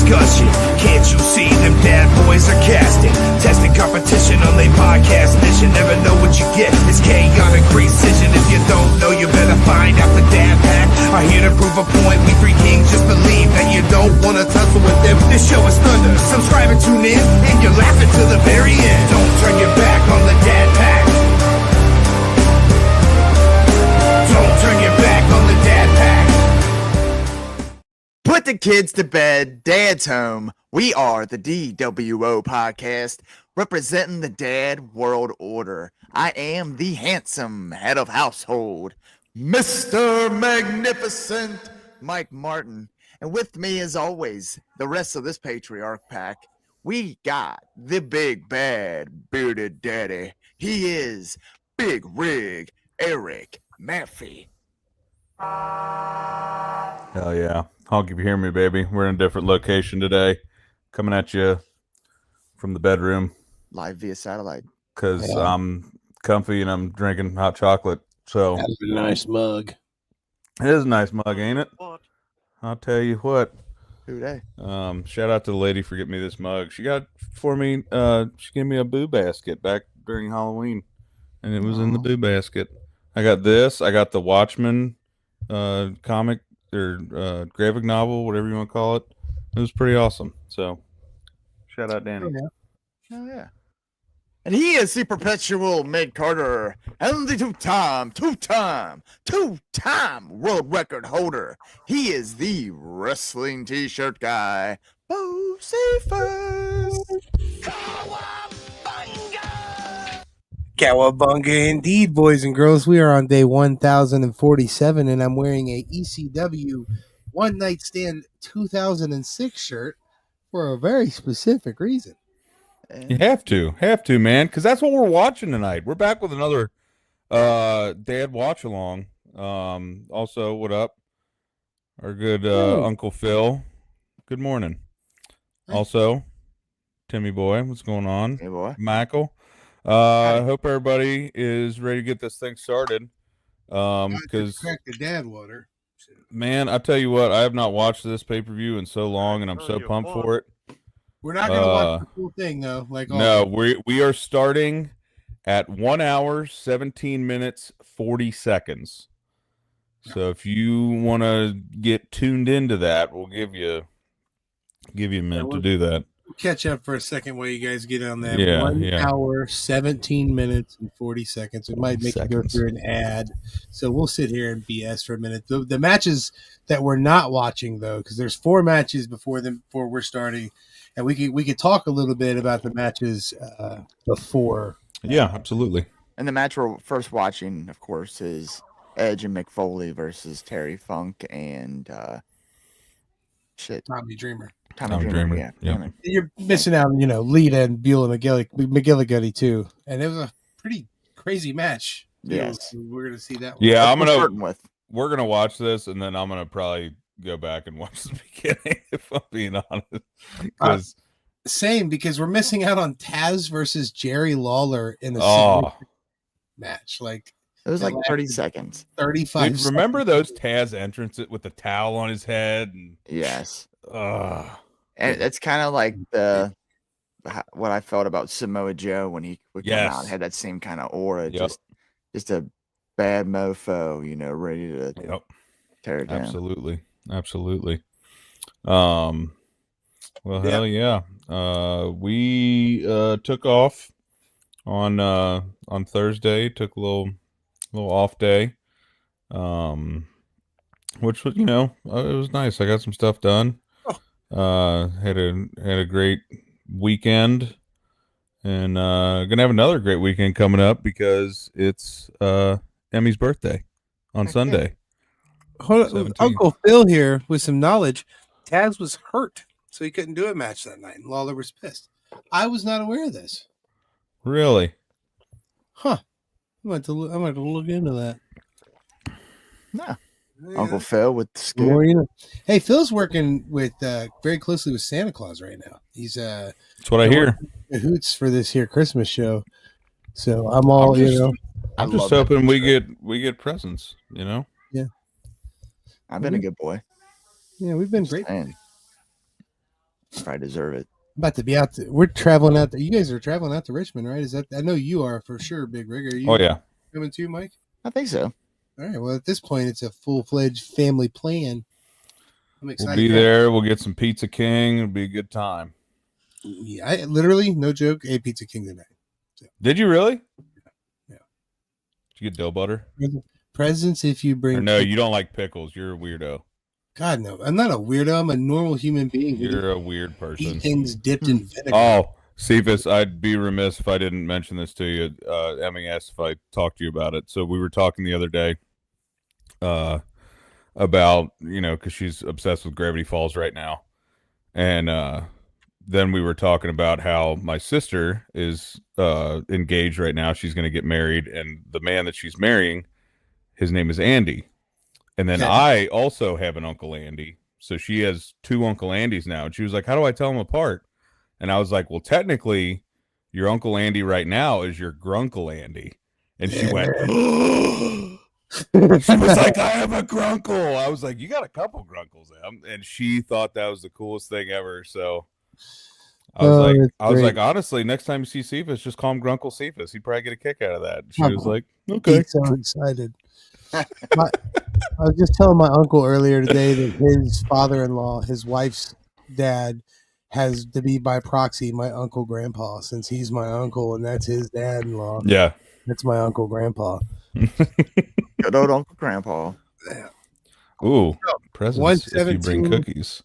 Discussion. Can't you see them dad boys are casting? Testing competition on their podcast mission. Never know what you get. It's chaotic precision. If you don't know, you better find out the dad pack. Are here to prove a point. We three kings just believe that you don't want to tussle with them. This show is thunder. Subscribe and tune in, and you're laughing to the very end. Don't turn your back on the dad pack. Don't turn your back on the dad pack. Put the kids to bed, dad's home. We are the dWo podcast, representing the dad world order. I am the handsome head of household, Mr. Magnificent Mike Martin. And with me, as always, the rest of this patriarch pack, we got the big bad bearded daddy. He is Big Rig Eric Murphy. Hell yeah. Honk if you hear me, baby. We're in a different location today. Coming at you from the bedroom. Live via satellite. Because I'm comfy and I'm drinking hot chocolate. So that's a nice mug. It is a nice mug, ain't it? What? I'll tell you what. Who they? Shout out to the lady for getting me this mug. She got for me, she gave me a boo basket back during Halloween. And it was in the boo basket. I got this. I got the Watchmen comic or graphic novel, whatever you want to call it. It was pretty awesome. So shout out Danny. Oh yeah. And he is the perpetual Mid Carter and the two-time world record holder. He is the wrestling t-shirt guy, Bo First. Cowabunga indeed, boys and girls. We are on day 1047, and I'm wearing a ECW One Night Stand 2006 shirt for a very specific reason. You have to, man, because that's what we're watching tonight. We're back with another Dad Watchalong. Also, what up? Our good Uncle Phil. Good morning. Also, Timmy Boy, what's going on? Hey, boy. Michael. I hope everybody is ready to get this thing started. Because crack the dad water. Man, I tell you what, I have not watched this pay-per-view in so long, and I'm so pumped for it. We're not gonna watch the whole thing though. No, we are starting at 1 hour, 17 minutes, 40 seconds. So if you want to get tuned into that, we'll give you a minute to do that. Catch up for a second while you guys get on that. Yeah, 1 hour, 17 minutes, and 40 seconds. It might make you go through an ad. So we'll sit here and BS for a minute. The matches that we're not watching, though, because there's 4 matches before we're starting, and we could talk a little bit about the matches before. Yeah, absolutely. And the match we're first watching, of course, is Edge and Mick Foley versus Terry Funk and Tommy Dreamer. Tommy Dreamer. Yeah. You're missing out on, Lita and Beulah McGillicuddy too. And it was a pretty crazy match. Yes. We're going to see that one. Yeah, we're going to watch this, and then I'm going to probably go back and watch the beginning, if I'm being honest. Same, because we're missing out on Taz versus Jerry Lawler in the match. It was like 30 seconds. 35 Dude, remember those Taz entrances with the towel on his head? Yes. And it's kind of like what I felt about Samoa Joe when he would come out and had that same kind of aura. Yep. Just a bad mofo, ready to tear it down. Absolutely. Well, hell yeah. We took off on Thursday. Took a little off day, which was it was nice. I got some stuff done. Had a great weekend, and gonna have another great weekend coming up because it's Emmy's birthday on Sunday. Uncle Phil here with some knowledge. Taz was hurt, so he couldn't do a match that night, and Lawler was pissed. I was not aware of this. Really? Huh. I'm going to look into that. No. Uncle Phil with the scoop. More, you know. Hey, Phil's working with very closely with Santa Claus right now. He's That's what I hear. Hoots for this here Christmas show. So I'm all I'm just hoping we get presents. You know. Yeah. I've been a good boy. Yeah, we've been great. I deserve it. About to be out. We're traveling out. You guys are traveling out to Richmond, right? Is that? I know you are for sure, Big Rig. Are you? Oh yeah. Coming too, Mike? I think so. All right. Well, at this point, it's a full-fledged family plan. I'm excited. We'll be there. We'll get some Pizza King. It'll be a good time. Yeah, I literally, no joke, ate Pizza King tonight. So. Did you really? Yeah. Did you get dough butter? Presents if you bring. Or no, you don't like pickles. You're a weirdo. God, no. I'm not a weirdo. I'm a normal human being. You're a weird person. Eat things dipped in vinegar. Oh, Cephas, I'd be remiss if I didn't mention this to you. Emmy asked if I talked to you about it. So we were talking the other day about, because she's obsessed with Gravity Falls right now. And then we were talking about how my sister is engaged right now. She's going to get married. And the man that she's marrying, his name is Andy. And then I also have an Uncle Andy. So she has two Uncle Andys now. And she was like, how do I tell them apart? And I was like, well, technically, your Uncle Andy right now is your Grunkle Andy. And she went, she was like, I have a Grunkle. I was like, you got a couple Grunkles. And she thought that was the coolest thing ever. So I was like, honestly, next time you see Cephas, just call him Grunkle Cephas. He'd probably get a kick out of that. And she was like, okay. He's so excited. I was just telling my uncle earlier today that his father-in-law, his wife's dad, has to be by proxy my uncle grandpa, since he's my uncle and that's his dad-in-law. Yeah. That's my uncle grandpa. Good old Uncle Grandpa. Yeah. Ooh, presents if you bring cookies.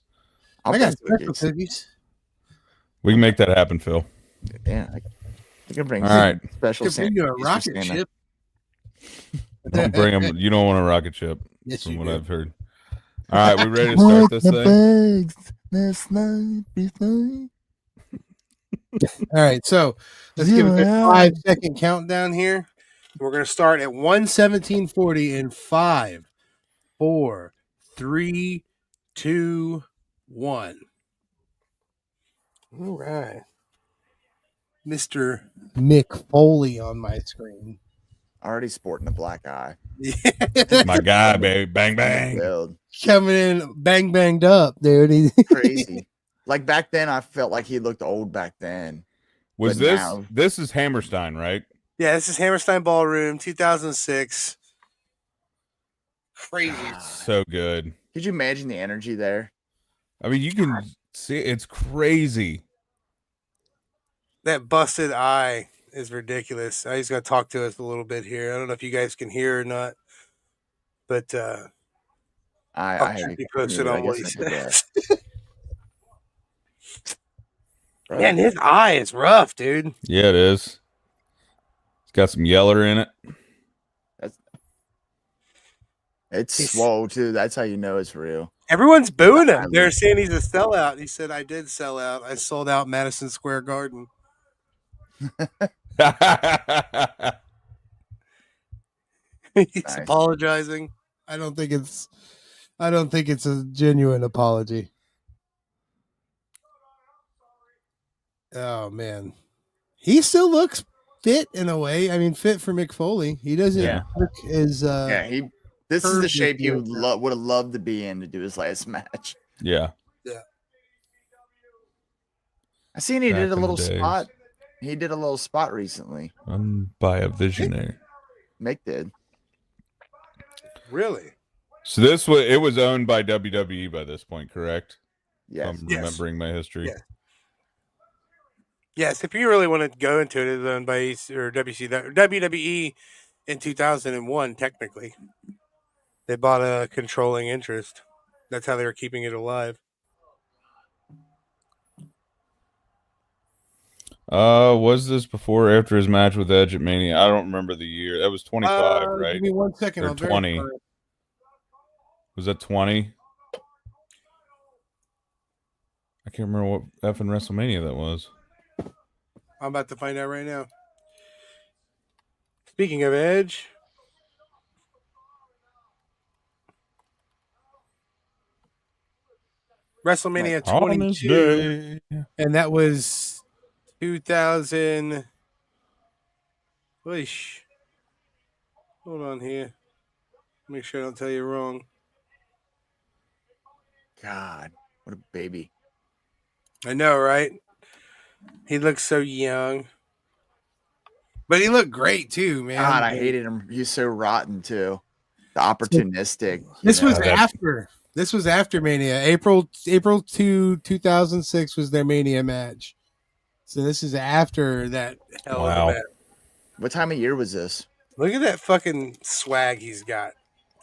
I got special cookies. We can make that happen, Phil. Yeah. You can bring special I can bring you a rocket ship. Don't bring them. You don't want a rocket ship, from what I've heard. All right, we ready to start this thing? All right, so let's give it a 5-second countdown here. We're going to start at 1:17:40 in 5, 4, 3, 2, 1. All right. Mr. Mick Foley on my screen. Already sporting a black eye. My guy, baby. Bang, bang. Coming in banged up, dude. Crazy. Like back then, I felt like he looked old back then. Was this is Hammerstein, right? Yeah, this is Hammerstein Ballroom, 2006. Crazy. So good. Could you imagine the energy there? I mean, you can see it's crazy. That busted eye is ridiculous. He's going to talk to us a little bit here. I don't know if you guys can hear or not, but I have you posted on what he says. Right. Man, his eye is rough, dude. Yeah, it is. It's got some yeller in it. It's swole too. That's how you know it's real. Everyone's booing him. They're saying he's a sellout. He said, "I did sell out. I sold out Madison Square Garden." He's apologizing. I don't think it's a genuine apology. Oh man, he still looks fit in a way. I mean, fit for Mick Foley. He doesn't look as This is the shape he would have loved to be in to do his last match. Yeah. I seen he did a little spot. He did a little spot recently. By a visionary. Mick did. Really? So it was owned by WWE by this point, correct? Yes. If I'm remembering my history. Yeah. Yes, if you really want to go into it, it's owned by WWE in 2001, technically. They bought a controlling interest. That's how they were keeping it alive. Was this before or after his match with Edge at Mania? I don't remember the year. That was 25, right? Give me 1 second. Or 20. Was that 20? I can't remember what effing WrestleMania that was. I'm about to find out right now. Speaking of Edge, WrestleMania On this 22, day. and that was 2000. Whoosh. Hold on here. Make sure I don't tell you wrong. God, what a baby. I know, right? He looks so young. But he looked great too, man. God, I hated him. He's so rotten too. The opportunistic. This was that- after. This was after Mania. April 2, 2006 was their Mania match. So this is after that hell of a Wow. match. What time of year was this? Look at that fucking swag he's got.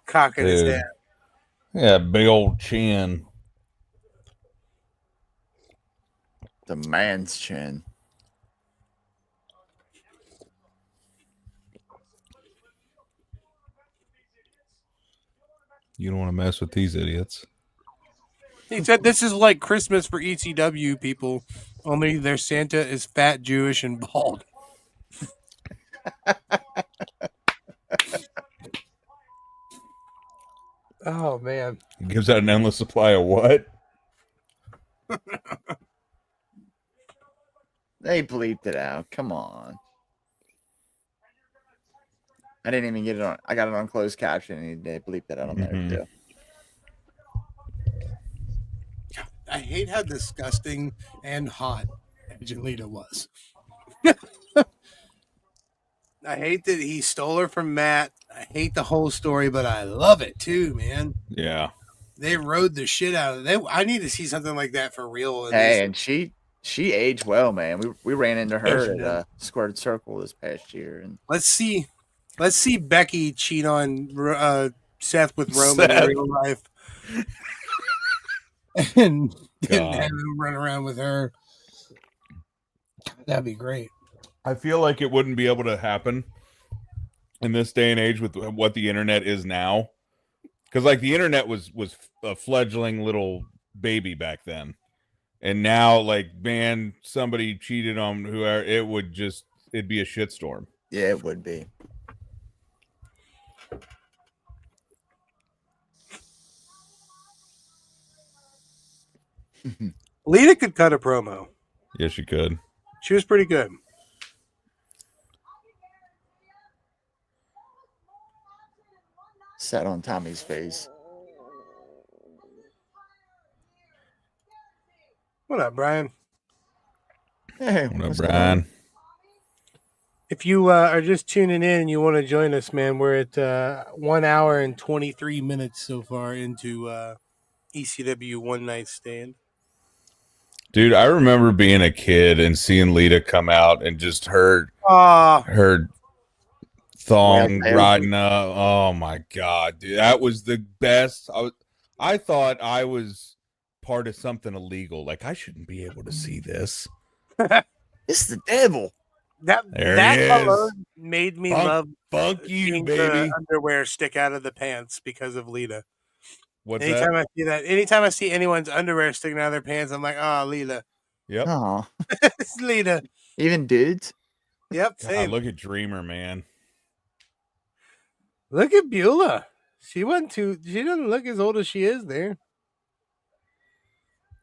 Cocking his Dude. head. Yeah, big old chin. The man's chin. You don't want to mess with these idiots. He said this is like Christmas for ECW people, only their Santa is fat, Jewish, and bald. Oh man. It gives out an endless supply of what? They bleeped it out. Come on. I didn't even get it on. I got it on closed caption and they bleeped it out on there too. I hate how disgusting and hot Angelita was. I hate that he stole her from Matt. I hate the whole story, but I love it too, man. Yeah. They rode the shit out of it. I need to see something like that for real. Hey, and she aged well, man. We ran into her she at did. a Squared Circle this past year, and Let's see Becky cheat on Seth with Roman in Seth. real life, and God. have him run around with her. That'd be great. I feel like it wouldn't be able to happen in this day and age with what the internet is now. Because like the internet was a fledgling little baby back then. And now, like, man, somebody cheated on whoever, it'd be a shitstorm. yeah, it would be. Lita could cut a promo. Yes, you could. She was pretty good. Sat on Tommy's face. What up, Brian? Hey, What up, what's going Brian? on? If you are just tuning in and you want to join us, man, we're at 1 hour and 23 minutes so far into ECW One Night Stand. Dude, I remember being a kid and seeing Lita come out and just her thong Yeah, riding up. Oh my god, dude, that was the best. I thought I was part of something illegal. Like I shouldn't be able to see this. It's the devil. There That he is. alone made me love Funk you, seeing baby. the underwear stick out of the pants because of Lita. What's Anytime that? I see that, anytime I see anyone's underwear sticking out of their pants, I'm like, oh, Lita. Yep. Oh, It's Lita. even dudes. Yep, God, same. look at Dreamer, man. Look at Beulah. She doesn't look as old as she is there.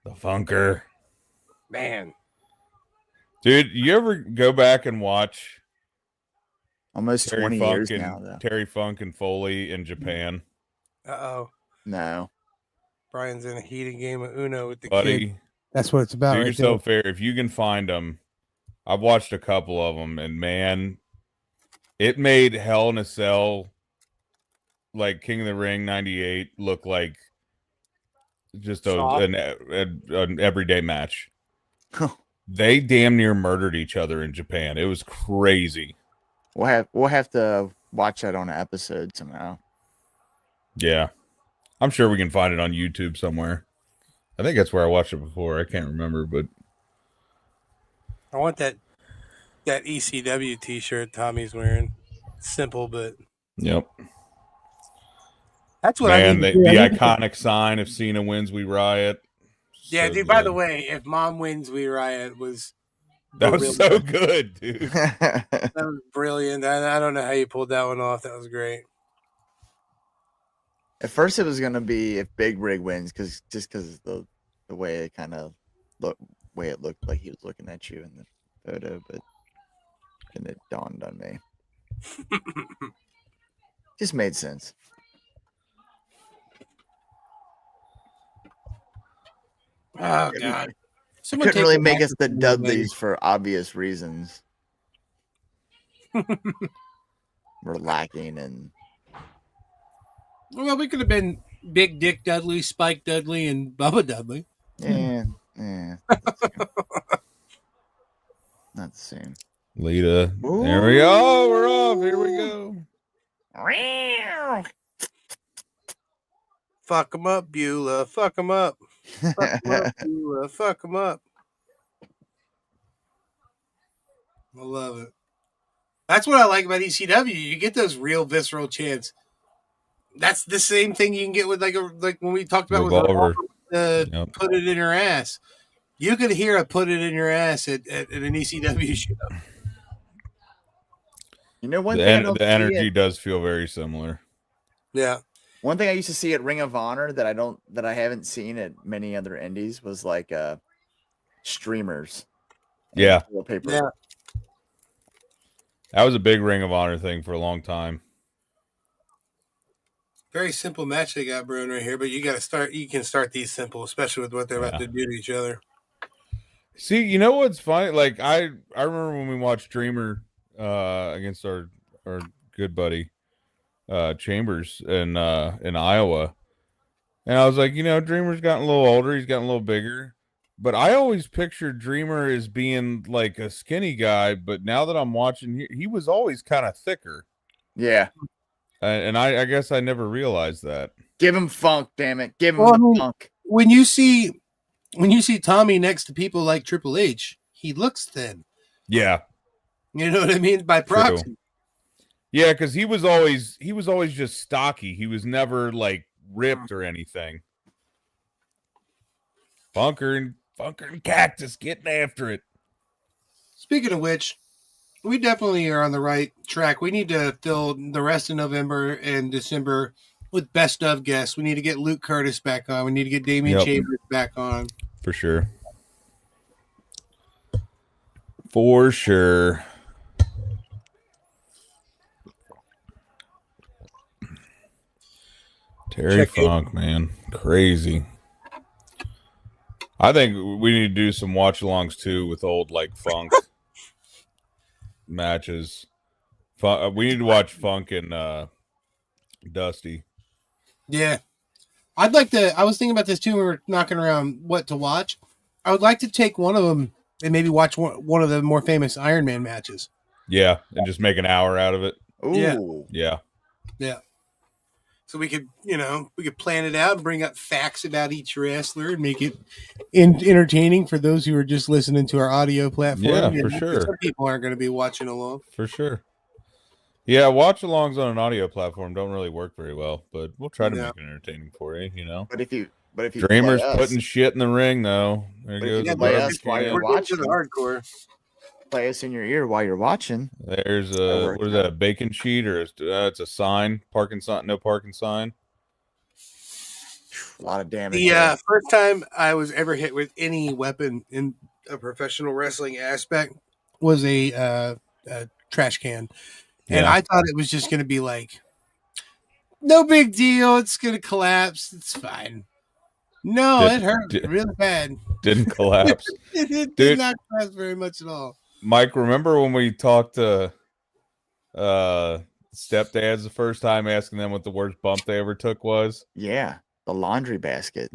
The Funker. Man. Dude, you ever go back and watch Almost 20 years now, though. Terry Funk and Foley in Japan? Uh-oh. No. Brian's in a heated game of Uno with the Buddy, kid. That's what it's about. do Right yourself fair. If you can find them, I've watched a couple of them, and man, it made Hell in a Cell, like King of the Ring 98, look like just an everyday match. They damn near murdered each other in Japan. It was crazy. We'll have to watch that on an episode somehow. Yeah. I'm sure we can find it on YouTube somewhere. I think that's where I watched it before. I can't remember, but I want that ECW t-shirt Tommy's wearing. Simple, but yep. that's what I Man, need the to do. I need to- iconic sign, if Cena wins, we riot. Yeah, So dude, by good. the way, if Mom wins, we riot was That was brilliant. so good, dude. That was brilliant. I don't know how you pulled that one off. That was great. At first, it was gonna be if Big Rig wins, because the the way it kind of looked like he was looking at you in the photo, but then it dawned on me. Just made sense. Oh God! Someone Couldn't take really the make us the microphone Dudleys for obvious reasons. We're lacking in. Well, we could have been Big Dick Dudley, Spike Dudley, and Bubba Dudley. Yeah. Not the same. Lita. There we go. We're off. Here we go. Fuck him up, Beulah. Fuck him up. Fuck him up, Beulah. Fuck him up. I love it. That's what I like about ECW. You get those real visceral chants. That's the same thing you can get with like when we talked about Revolver. with put it in her ass. You could hear a put it in your ass at an ECW show. You know, The energy does feel very similar. Yeah. One thing I used to see at Ring of Honor that I haven't seen at many other indies was like streamers. Yeah. Paper. Yeah. That was a big Ring of Honor thing for a long time. Very simple match they got brewing right here, but you can start these simple, especially with what they're about to do to each other. See, you know what's funny? Like I remember when we watched Dreamer against our good buddy Chambers in Iowa. And I was like, you know, Dreamer's gotten a little older, he's gotten a little bigger. But I always pictured Dreamer as being like a skinny guy, but now that I'm watching, he was always kind of thicker. Yeah. And I guess I never realized that. Give him funk, damn it. Give him the funk. When you see Tommy next to people like Triple H, he looks thin. Yeah. You know what I mean? By proxy. True. Yeah, because he was always just stocky. He was never like ripped or anything. Funker and Cactus getting after it. Speaking of which, we definitely are on the right track. We need to fill the rest of November and December with best of guests. We need to get Luke Curtis back on. We need to get Damian Chambers back on. For sure. For sure. Terry Funk, man. Crazy. I think we need to do some watch-alongs too with old like Funk matches. We need to watch Funk and Dusty. Yeah. I'd like to. I was thinking about this too when we were knocking around what to watch. I would like to take one of them and maybe watch one of the more famous Iron Man matches. Yeah, and just make an hour out of it. Ooh. Yeah. So we could plan it out and bring up facts about each wrestler and make it entertaining for those who are just listening to our audio platform. Yeah, for sure. Some people aren't going to be watching along. For sure. Yeah, watch-alongs on an audio platform don't really work very well, but we'll try to make it entertaining for you, you know. But if you Dreamer's putting shit in the ring, though. There goes the while watching. Hardcore. Play us in your ear while you're watching. There's what is that? A bacon sheet or it's a sign? Parking sign? No parking sign. A lot of damage. The first time I was ever hit with any weapon in a professional wrestling aspect was a trash can, and I thought it was just going to be like, no big deal. It's going to collapse. It's fine. No, it hurt really bad. Didn't collapse. It did not collapse very much at all. Mike, remember when we talked to stepdads the first time, asking them what the worst bump they ever took was? Yeah, the laundry basket.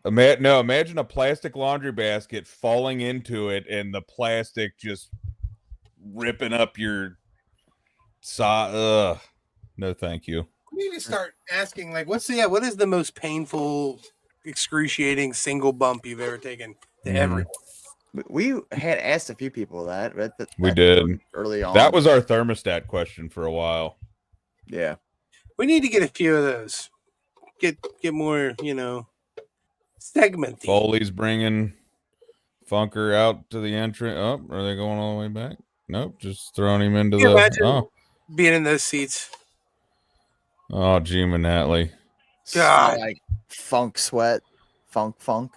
Imagine a plastic laundry basket falling into it and the plastic just ripping up your no, thank you. We need to start asking, like, what is the most painful, excruciating single bump you've ever taken to everyone? We had asked a few people that. We did early on. That was our thermostat question for a while. Yeah, we need to get a few of those. Get more, segmenting. Foley's bringing Funker out to the entrance. Oh, are they going all the way back? Nope, just throwing him into being in those seats. Oh, Gene Manatlee. God, like Funk Sweat, Funk.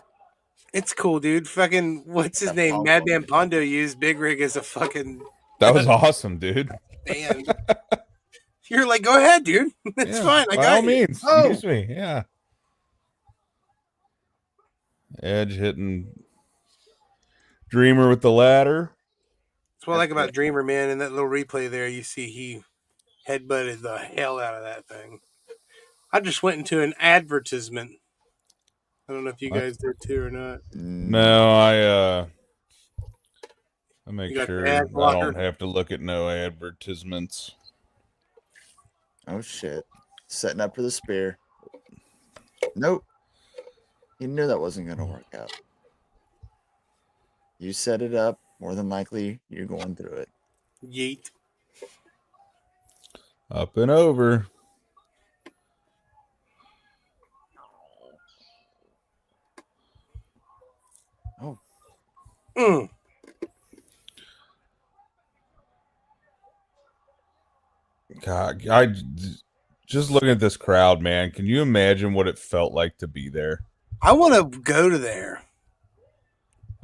It's cool, dude. Fucking what's his name? Funk. Madman Pondo used Big Rig as a fucking That was awesome, dude. band. You're like, go ahead, dude. It's fine. I by got all you. means, Oh. use me. Yeah. Edge hitting Dreamer with the ladder. That's what I like about Dreamer, man. In that little replay there, you see he headbutted the hell out of that thing. I just went into an advertisement. I don't know if you guys did too or not. No, I make You got sure the ad I blocker? don't have to look at no advertisements. Oh shit! Setting up for the spear. Nope. You knew that wasn't gonna work out. You set it up. More than likely, you're going through it. Yeet. Up and over. Oh. Mm. God, just looking at this crowd, man. Can you imagine what it felt like to be there? I want to go to there.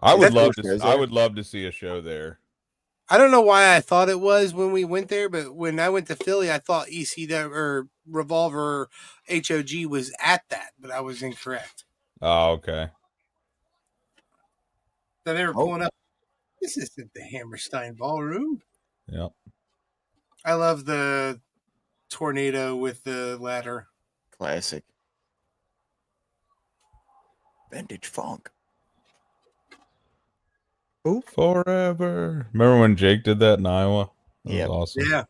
I would love to. I would love to see a show there. I don't know why I thought it was when we went there, but when I went to Philly, I thought ECW or Revolver HOG was at that, but I was incorrect. Oh, okay. So they were pulling up. This isn't the Hammerstein Ballroom. Yep. I love the tornado with the ladder. Classic. Vintage funk. Ooh. Forever. Remember when Jake did that in Iowa? That was awesome. Yeah.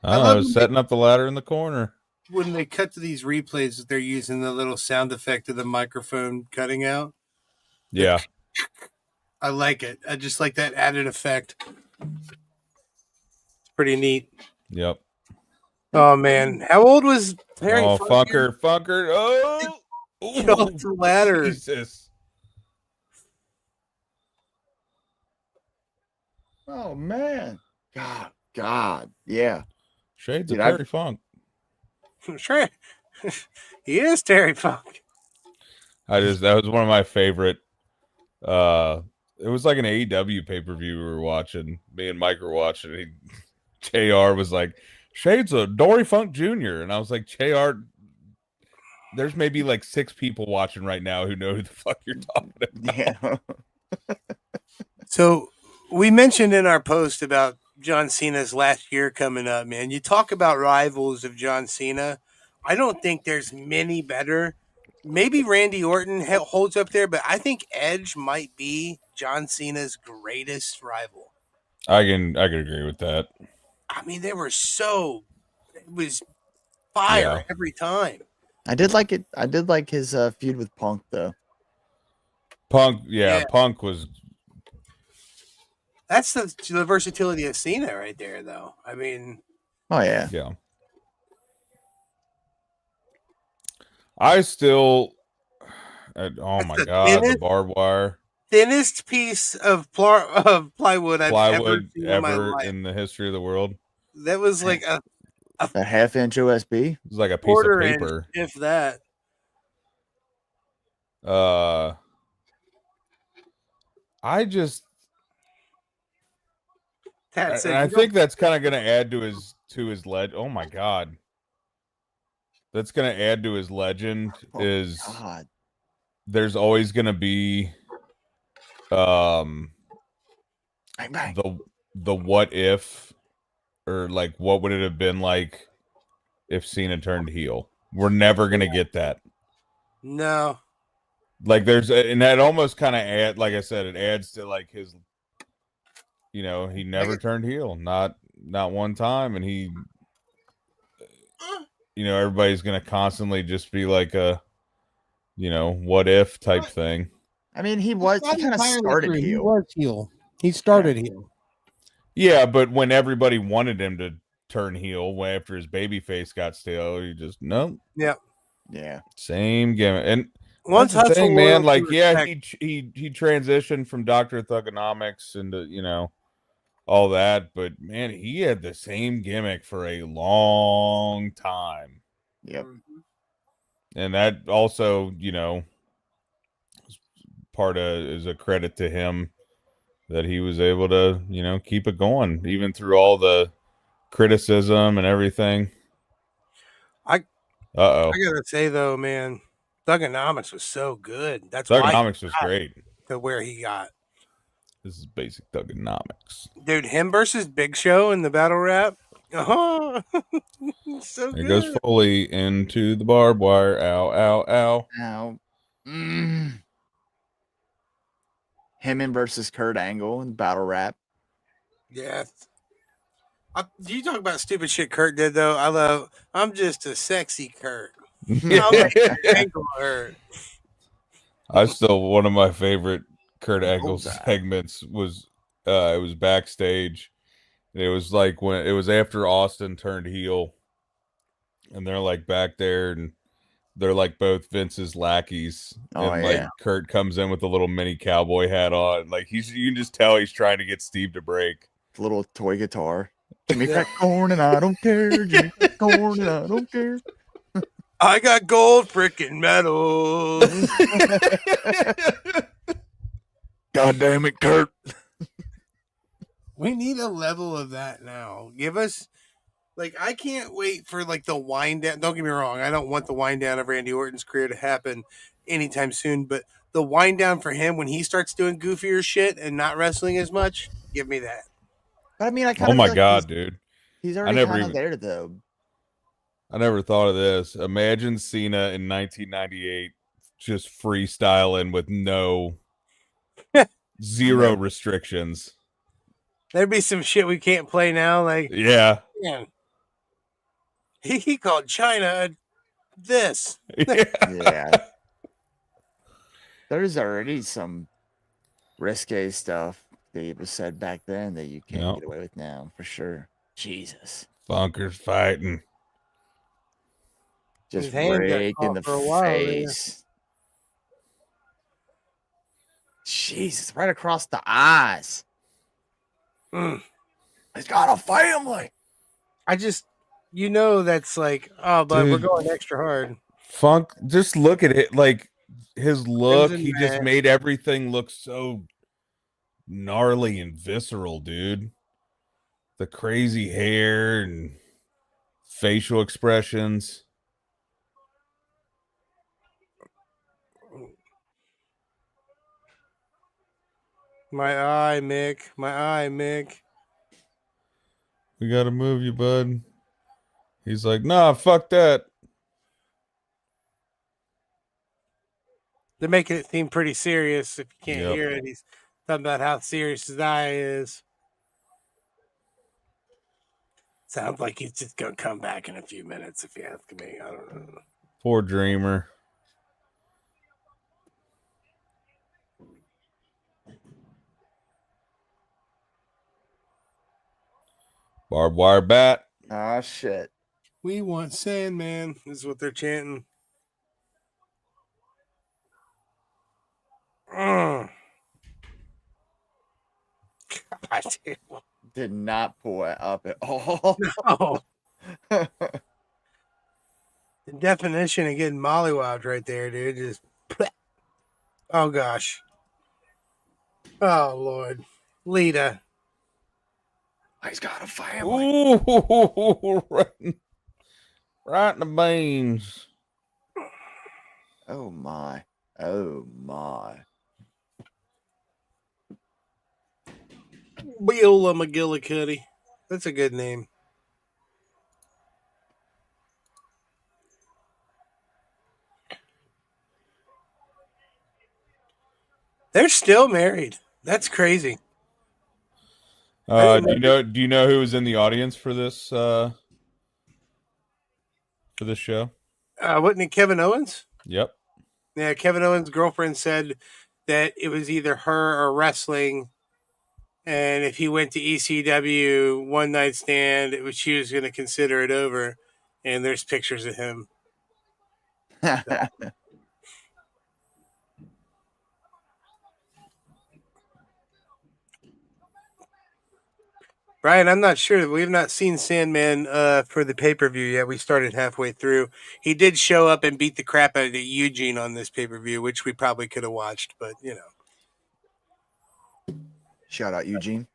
I was setting up the ladder in the corner. When they cut to these replays, they're using the little sound effect of the microphone cutting out. Yeah. I like it. I just like that added effect. It's pretty neat. Yep. Oh, man. How old was Terry? Oh, fucker. Oh! Get off the ladder. Jesus. Oh man. God. Yeah. Shades Dude, of Terry Funk. Sure. He is Terry Funk. That was one of my favorite. It was like an AEW pay-per-view we were watching. Me and Mike were watching. JR was like, Shades of Dory Funk Jr. And I was like, JR, there's maybe like 6 people watching right now who know who the fuck you're talking about. Yeah. So we mentioned in our post about John Cena's last year coming up, man. You talk about rivals of John Cena. I don't think there's many better. Maybe Randy Orton holds up there, but I think Edge might be John Cena's greatest rival. I can agree with that. I mean, it was fire every time. I did like it. I did like his feud with Punk though. Punk was. That's the versatility of Cena right there, though. I mean, oh yeah. I still, oh my god, the barbed wire, thinnest piece of plywood I've ever seen in my life in the history of the world. That was like a half-inch USB. It was like a piece of paper, if that. I just. That's I think that's kind of going to add to his legend. Oh my god, that's going to add to his legend. There's always going to be, the what if, or like what would it have been like if Cena turned heel? We're never going to get that. No. Like and that almost kind of like I said, it adds to like his. He never turned heel, not one time, and he, everybody's gonna constantly just be like a, what if type thing. I mean, he kind of started heel. He was heel. He started heel. Yeah, but when everybody wanted him to turn heel, after his baby face got stale, he just no. Yeah. Yeah. Same gimmick. And once that's the thing, man. Like, yeah, he transitioned from Dr. Thugonomics into all that, but man, he had the same gimmick for a long time. Yep. And that also, part of is a credit to him that he was able to, keep it going even through all the criticism and everything. I Uh-oh. gotta say though, man, Thugonomics was so good. That's why Thugonomics was great. to where he got. This is basic Thugonomics. Dude, him versus Big Show in the battle rap. Oh, so There good. goes Foley into the barbed wire. Ow, ow, ow. Now, Heyman versus Kurt Angle in battle rap. Yeah. Do you talk about stupid shit Kurt did though? I'm just a sexy Kurt. I'll make that ankle hurt. One of my favorite Kurt Angle that. segments was it was backstage. It was like when it was after Austin turned heel, and they're like back there, and they're like both Vince's lackeys, and like Kurt comes in with a little mini cowboy hat on, like you can just tell he's trying to get Steve to break. Little toy guitar. Give me crack corn and I don't care. Give me crack corn and I don't care. I got gold freaking medals. God damn it, Kurt. We need a level of that now. Give us, like, I can't wait for, like, the wind down. Don't get me wrong. I don't want the wind down of Randy Orton's career to happen anytime soon, but the wind down for him when he starts doing goofier shit and not wrestling as much, give me that. But I mean, I kind Oh of my God, dude. He's already kind of there, though. I never thought of this. Imagine Cena in 1998 just freestyling with zero restrictions. There'd be some shit we can't play now. Like, yeah. Man, he called China this. Yeah. There's already some risque stuff that was said back then that you can't get away with now, for sure. Jesus. Funkers fighting. Just rake in the face. Jesus, right across the eyes. He's got a family. I just, that's like, oh, but we're going extra hard. Funk, just look at it. Like, his look, he just made everything look so gnarly and visceral, dude. The crazy hair and facial expressions. My eye, Mick. My eye, Mick. We gotta move you, bud. He's like, nah, fuck that. They're making it seem pretty serious. If you can't hear it, he's talking about how serious his eye is. Sounds like he's just gonna come back in a few minutes, if you ask me. I don't know. Poor Dreamer. Barbed wire bat. Ah, shit. We want Sandman, is what they're chanting. God, dude. Did not pull it up at all. No. The definition of getting mollywopped right there, dude. Just, oh gosh. Oh Lord. Lita. He's got a family. Ooh, right in the beans. Oh my. Oh my. Beulah McGillicuddy. That's a good name. They're still married. That's crazy. Do you know who was in the audience for this show? Wasn't it Kevin Owens? Yep. Yeah, Kevin Owens' girlfriend said that it was either her or wrestling, and if he went to ECW One Night Stand, she was going to consider it over. And there's pictures of him. Brian, I'm not sure. We've not seen Sandman for the pay-per-view yet. We started halfway through. He did show up and beat the crap out of Eugene on this pay-per-view, which we probably could have watched, but you know. Shout out Eugene.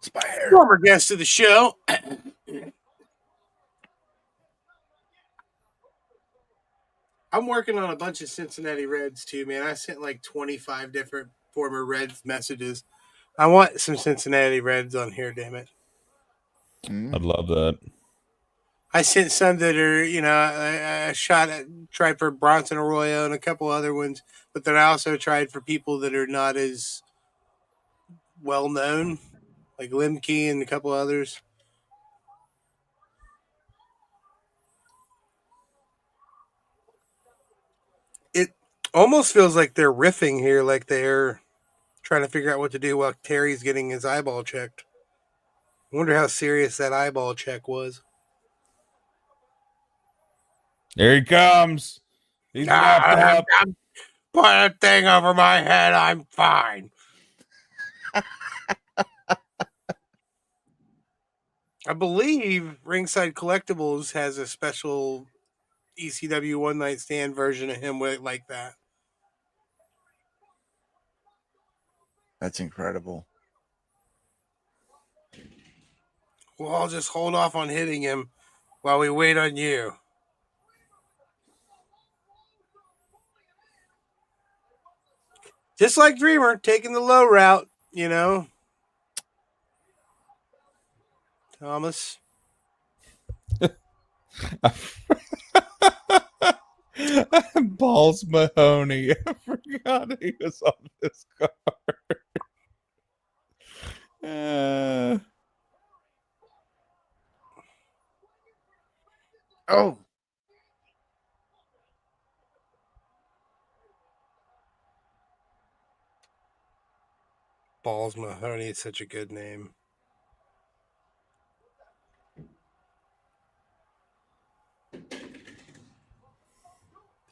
Spire. Former guest of the show. I'm working on a bunch of Cincinnati Reds too, man. I sent like 25 different former Reds messages. I want some Cincinnati Reds on here, damn it. I'd love that. I sent some that are, you know, I tried for Bronson Arroyo and a couple other ones, but then I also tried for people that are not as well known, like Limke and a couple others. It almost feels like they're riffing here, like they're trying to figure out what to do while Terry's getting his eyeball checked. I wonder how serious that eyeball check was. Here he comes. He's wrapped up. Put a thing over my head. I'm fine. I believe Ringside Collectibles has a special ECW One Night Stand version of him like that. That's incredible. Well, I'll just hold off on hitting him while we wait on you. Just like Dreamer, taking the low route, you know. Thomas. Balls Mahoney. I forgot he was on this card. Oh. Balls Mahoney is such a good name.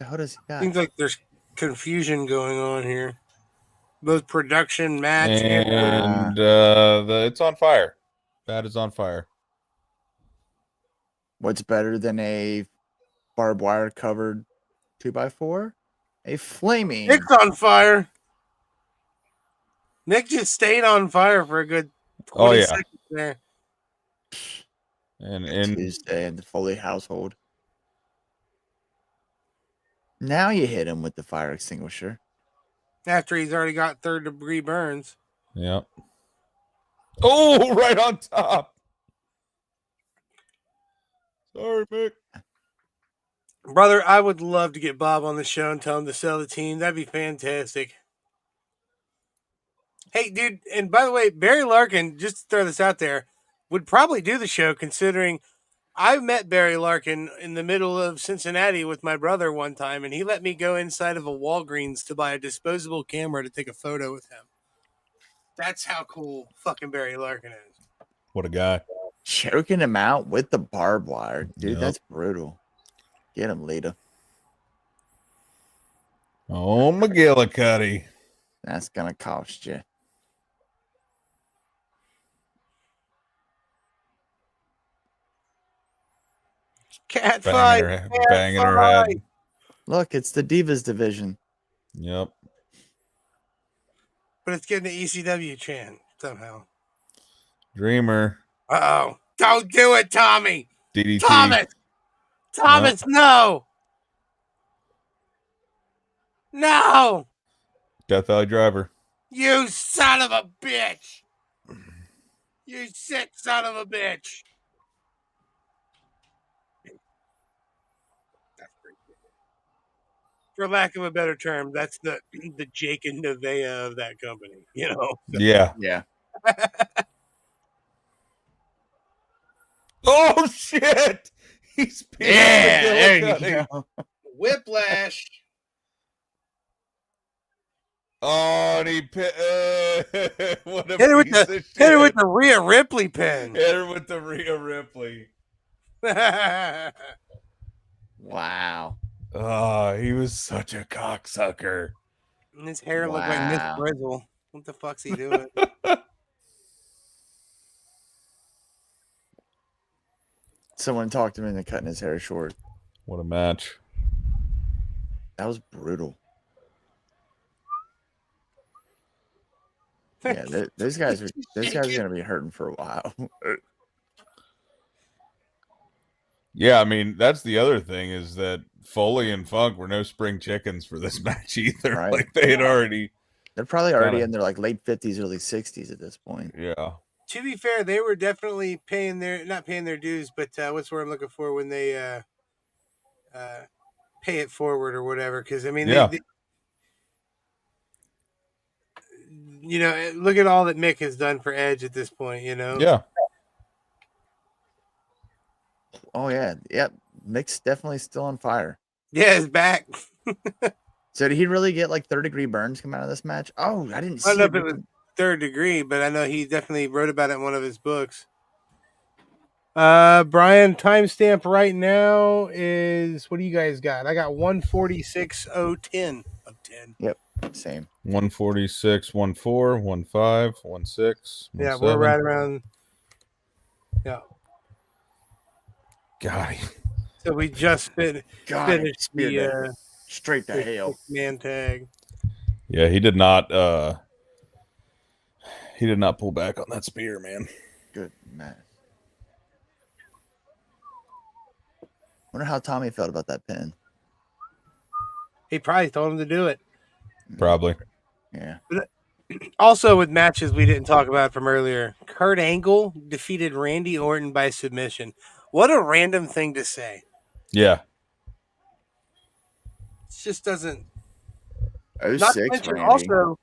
How does he got? Seems like there's confusion going on here. Both production, match, And it's on fire. That is on fire. What's better than a barbed wire covered 2x4? A flaming. Nick's on fire. Nick just stayed on fire for a good 20 seconds there. And Tuesday in the Foley household. Now you hit him with the fire extinguisher. After he's already got third-degree burns. Yep. Oh, right on top. Sorry, Mick. Brother, I would love to get Bob on the show and tell him to sell the team. That'd be fantastic. Hey, dude, and by the way, Barry Larkin, just to throw this out there, would probably do the show considering I met Barry Larkin in the middle of Cincinnati with my brother one time, and he let me go inside of a Walgreens to buy a disposable camera to take a photo with him. That's how cool fucking Barry Larkin is. What a guy. Choking him out with the barbed wire. Dude, Yep. That's brutal. Get him, Lita. Oh, McGillicuddy. That's going to cost you. Cat fight. Banging her head. Look, it's the Divas division. Yep. But it's getting the ECW chant somehow. Dreamer. Uh-oh. Don't do it, Tommy. DDT. Thomas, no. No. Death Valley Driver. You son of a bitch. You sick son of a bitch. For lack of a better term, that's the Jake and Nevaeh of that company, you know? Yeah. Yeah. Oh, shit. He's There you go. Whiplash. Oh, and he what a Hit her with piece of the shit. Rhea Ripley pin. Hit her with the Rhea Ripley. Wow. Oh, he was such a cocksucker. And his hair looked like Miss Wow. Brizzle. What the fuck's he doing? Someone talked him into cutting his hair short. What a match. That was brutal. Yeah, those guys are gonna be hurting for a while. Yeah, I mean, that's the other thing is that Foley and Funk were no spring chickens for this match either. Right. Like they had already. They're probably already in their like late 50s, early 60s at this point. Yeah. To be fair, they were definitely not paying their dues, but what's the word I'm looking for when they pay it forward or whatever? Because I mean, they, you know, look at all that Mick has done for Edge at this point. You know. Yeah. Oh yeah, yep. Mick's definitely still on fire. Yeah, it's back. So did he really get like third-degree burns come out of this match? Oh, I didn't see. I don't know if it was third degree, but I know he definitely wrote about it in one of his books. Brian, timestamp right now is, what do you guys got? I got 146.010 of 10. Yep, same. 146, 14, 15, 16. Yeah, we're right around. Yeah. God. So we just finished the straight to hell man tag. Yeah, he did not pull back on that spear, man. Good man. Wonder how Tommy felt about that pin. He probably told him to do it. Probably. Yeah. But also with matches we didn't talk about from earlier, Kurt Angle defeated Randy Orton by submission. What a random thing to say. Yeah. It just doesn't. 06, Not to mention Randy. also,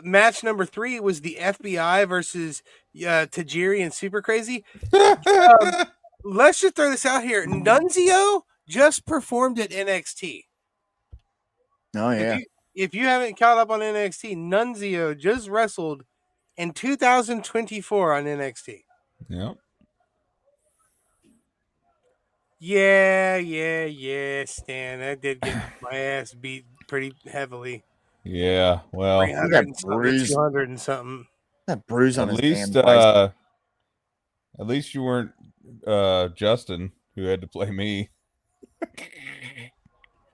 match number 3 was the FBI versus Tajiri and Super Crazy. Let's just throw this out here. Nunzio just performed at NXT. Oh yeah. If you haven't caught up on NXT, Nunzio just wrestled in 2024 on NXT. Yep. Yeah, Stan. I did get my ass beat pretty heavily. Yeah, well, 300 and something, 200 and something. That bruise on at his least damn at least you weren't Justin, who had to play me.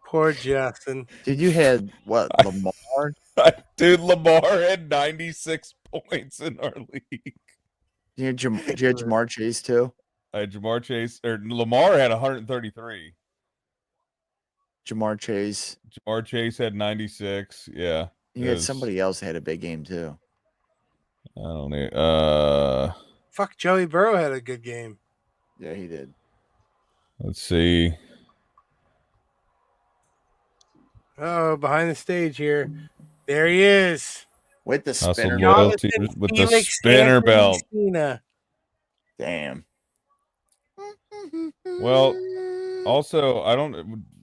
Poor Justin. Dude, you had what, Lamar? Dude, Lamar had 96 points in our league. You had Jamar Chase too? Jamar Chase, or Lamar had 133. Jamar Chase. Jamar Chase had 96. Yeah. You had somebody else that had a big game too. I don't know. Fuck, Joey Burrow had a good game. Yeah, he did. Let's see. Oh, behind the stage here. There he is. With the Hustle spinner. loyalty with the spinner belt. Cena. Damn. Well, also,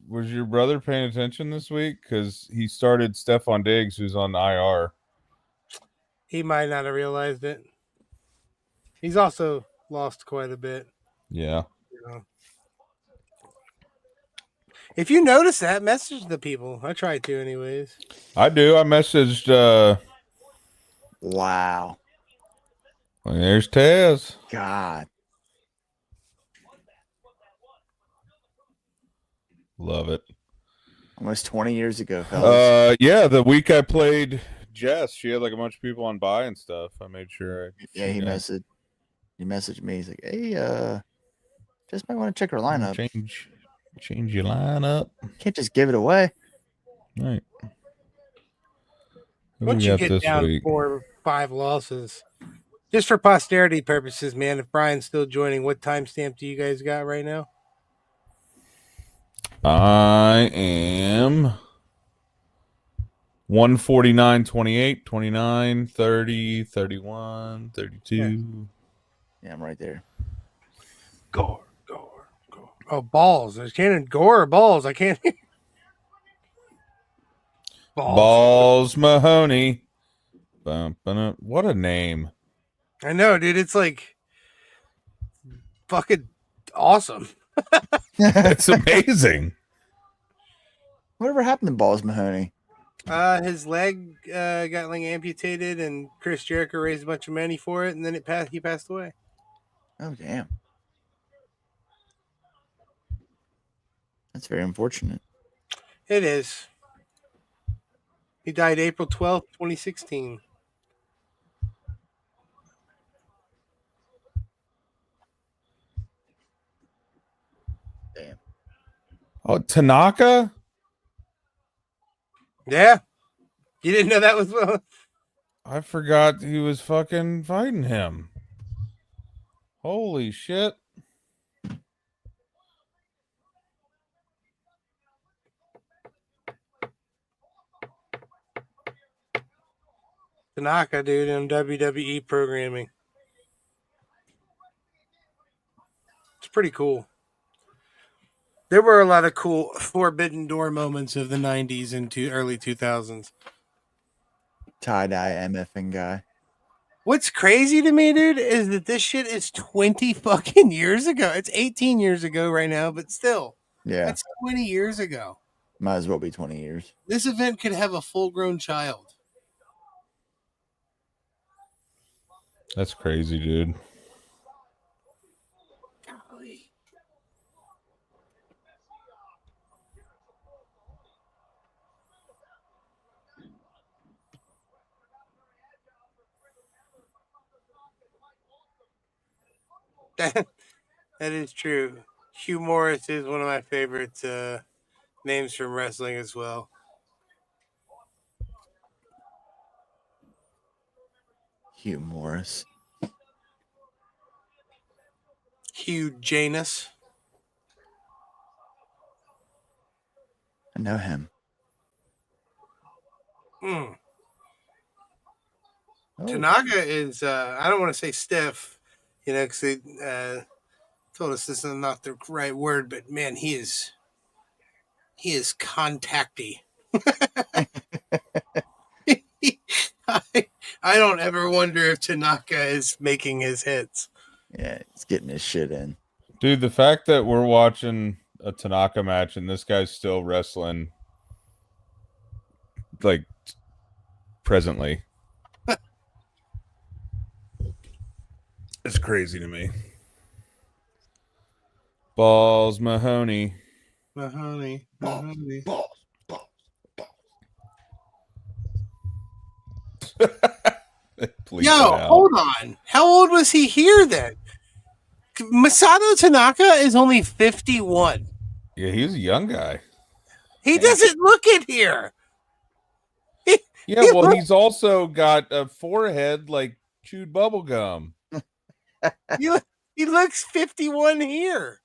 was your brother paying attention this week? Because he started Stephon Diggs, who's on IR. He might not have realized it. He's also lost quite a bit. Yeah. You know. If you notice that, message the people. I try to anyways. I do. I messaged Wow. There's Taz. God. Love it. Almost 20 years ago, fellas. Yeah, the week I played Jess, she had like a bunch of people on buy and stuff. I made sure. He messaged me. He's like, "Hey, just might want to check her lineup. Change your lineup. Can't just give it away." All right. Once you get down 4 or 5 losses, just for posterity purposes, man. If Brian's still joining, what timestamp do you guys got right now? I am 149, 28, 29, 30, 31, 32. Yeah, I'm right there. Gore. Oh, balls. There's Cannon Gore or balls. I can't. Balls Mahoney. What a name. I know, dude. It's like fucking awesome. It's amazing. Whatever happened to Balls Mahoney? His leg got like amputated, and Chris Jericho raised a bunch of money for it, and then he passed away. Oh damn! That's very unfortunate. It is. He died April 12th, 2016. Damn. Oh, Tanaka? Yeah. You didn't know that was... I forgot he was fucking fighting him. Holy shit. Tanaka, dude, in WWE programming. It's pretty cool. There were a lot of cool Forbidden Door moments of the 90s and early 2000s. Tie-dye MFing guy. What's crazy to me, dude, is that this shit is 20 fucking years ago. It's 18 years ago right now, but still. Yeah. That's 20 years ago. Might as well be 20 years. This event could have a full-grown child. That's crazy, dude. Golly. That is true. Hugh Morris is one of my favorite names from wrestling as well. Hugh Morris. Hugh Janus. I know him. Mm. Oh. Tanaka is, I don't want to say stiff, because they told us this is not the right word, but man, he is contacty. I don't ever wonder if Tanaka is making his hits. Yeah, he's getting his shit in. Dude, the fact that we're watching a Tanaka match and this guy's still wrestling, like, presently. It's crazy to me. Balls Mahoney. Mahoney. Balls. Please Yo, get out. hold on. How old was he here then? Masato Tanaka is only 51. Yeah, he's a young guy. He doesn't look it here. Yeah, well, he's also got a forehead like chewed bubble gum. He looks 51 here.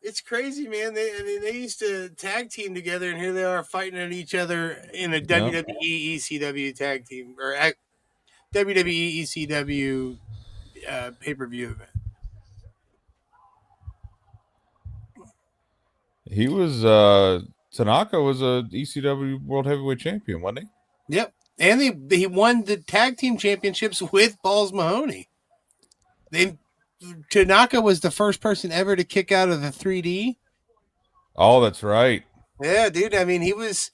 It's crazy, man. They used to tag team together, and here they are fighting at each other in a WWE ECW tag team or WWE ECW pay-per-view event. He was Tanaka was a ECW World Heavyweight Champion, wasn't he? Yep, and he won the tag team championships with Balls Mahoney. Tanaka was the first person ever to kick out of the 3D. Oh, that's right. Yeah, dude. I mean, he was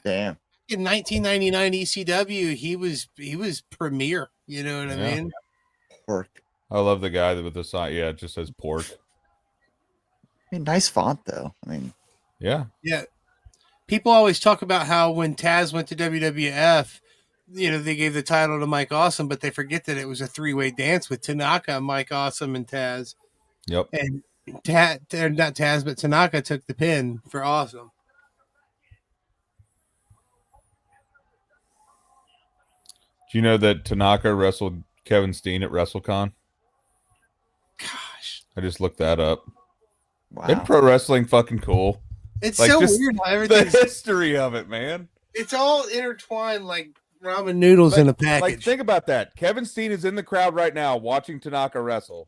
Damn. in 1999 ECW. He was premier. You know what I mean? Pork. I love the guy with the sign. Yeah, it just says pork. I mean, nice font though. I mean, Yeah. Yeah. People always talk about how when Taz went to WWF, they gave the title to Mike Awesome, but they forget that it was a three-way dance with Tanaka, Mike Awesome, and Taz. Yep. And not Taz, but Tanaka took the pin for Awesome. Do you know that Tanaka wrestled Kevin Steen at WrestleCon? Gosh. I just looked that up. wow. Isn't pro wrestling fucking cool? It's Like, so just weird how The everything's history of it, man. it's all intertwined like ramen noodles in a Like, package. think about that. Kevin Steen is in the crowd right now watching Tanaka wrestle.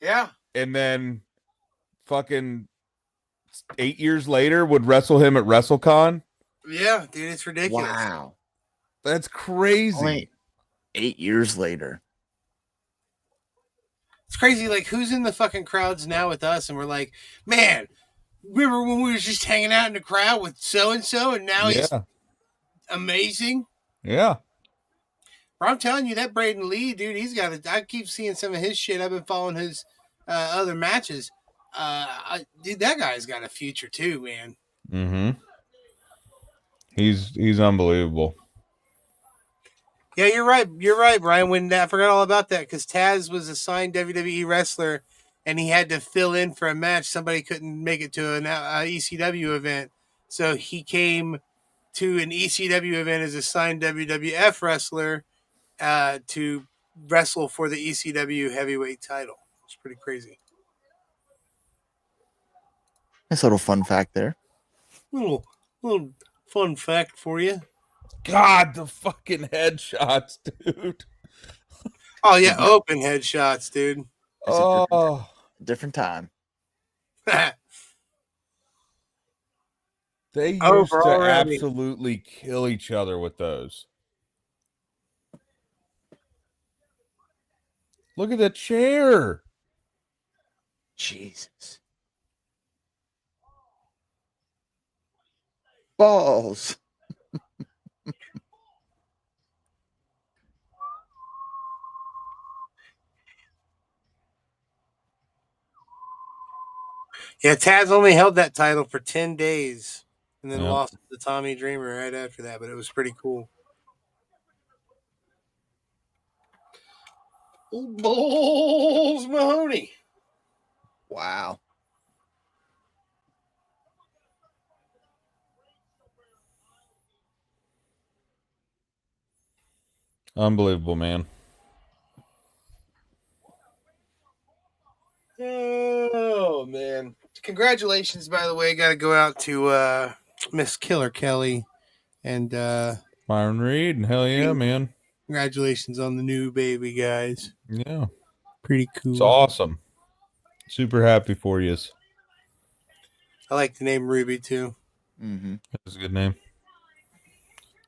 Yeah. And then fucking 8 years later would wrestle him at WrestleCon. Yeah, dude, it's ridiculous. Wow. That's crazy. Only 8 years later. It's crazy. Like, who's in the fucking crowds now with us? And we're like, man, remember when we were just hanging out in the crowd with so and so, and now he's amazing. Yeah. I'm telling you, that Braden Lee, dude, I keep seeing some of his shit. I've been following his other matches. Dude, that guy's got a future too, man. Mm-hmm. He's unbelievable. Yeah, you're right. You're right, Brian. When I forgot all about that because Taz was a signed WWE wrestler, and he had to fill in for a match. Somebody couldn't make it to an ECW event, so he came to an ECW event as a signed WWF wrestler to wrestle for the ECW heavyweight title. It's pretty crazy. Nice little fun fact there. Little fun fact for you. God, the fucking headshots, dude. Oh yeah, open headshots, dude. Oh, Different time. they used Over to already. absolutely kill each other with those. Look at that chair. Jesus. Balls. Yeah, Taz only held that title for 10 days and then Yep. lost to Tommy Dreamer right after that, but it was pretty cool. Bulls Mahoney. Wow. Unbelievable, man. Oh, man. Congratulations, by the way. Got to go out to Miss Killer Kelly. And Myron Reed, and hell yeah, man. Congratulations on the new baby, guys. Yeah. Pretty cool. It's awesome. Super happy for you. I like the name Ruby, too. Mm-hmm. That's a good name.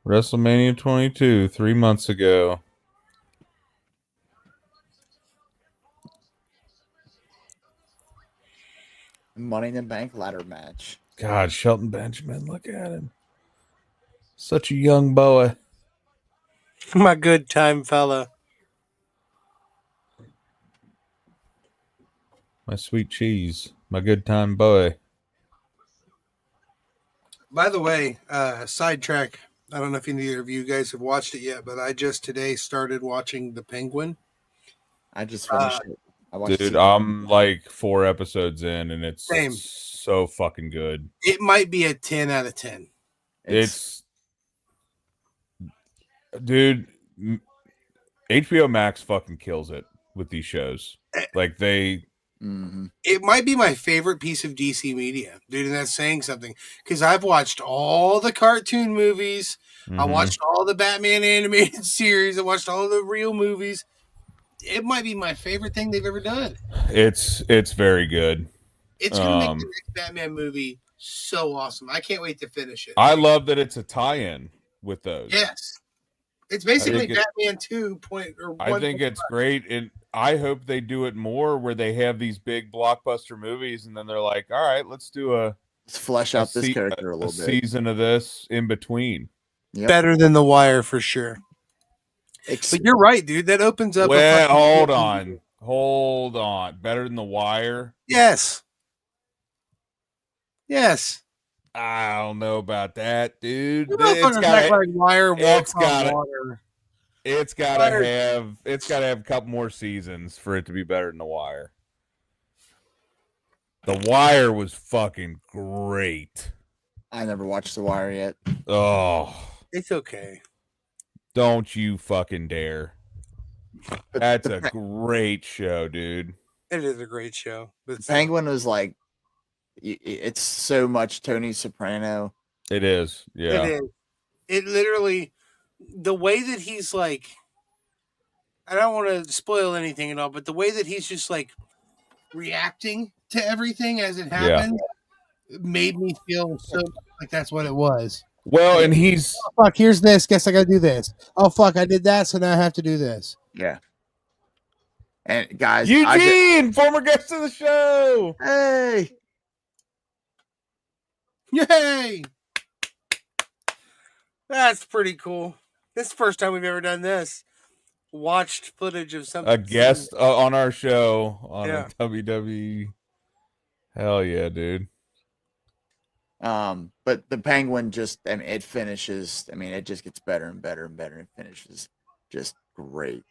WrestleMania 22, 3 months ago. Money in the Bank ladder match. God, Shelton Benjamin, look at him. Such a young boy. My good time fella. My sweet cheese. My good time boy. By the way, sidetrack. I don't know if either of you guys have watched it yet, but I just today started watching The Penguin. I just finished it. I watched Dude, it. I'm like 4 episodes in, and it's Same. so fucking good. It might be a 10 out of 10. It's dude, HBO Max fucking kills it with these shows. Like they Mm-hmm. It might be my favorite piece of DC media, dude, and that's saying something because I've watched all the cartoon movies. I watched all the Batman animated series. I watched all the real movies. It might be my favorite thing they've ever done. It's very good. It's gonna make the next Batman movie so awesome. I can't wait to finish it. I love that it's a tie-in with those. Yes, it's basically Batman 2. I think it's great, and I hope they do it more where they have these big blockbuster movies, and then they're like, "All right, let's flesh out this character a little bit. Season of this in between." Yep. Better than The Wire for sure. But you're right, dude. That opens up. Well, hold on. Better than The Wire? Yes. I don't know about that, dude. It's got like Wire. It's got to have a couple more seasons for it to be better than The Wire. The Wire was fucking great. I never watched The Wire yet. Oh, it's okay. Don't you fucking dare. That's a great show, dude. It is a great show. But Penguin was like, it's so much Tony Soprano. It is. Yeah. It is. It literally, the way that he's like, I don't want to spoil anything at all, but the way that he's just like reacting to everything as it happened made me feel so like that's what it was. Well, and he's fuck. Here's this. Guess I got to do this. Oh fuck! I did that, so now I have to do this. Yeah. And guys, Eugene, former guest of the show. Hey, yay! That's pretty cool. This is the first time we've ever done this. watched footage of something. A guest on our show on Yeah. a WWE. Hell yeah, dude. But the Penguin just, I mean, it finishes. I mean, it just gets better and better and better, and finishes just great.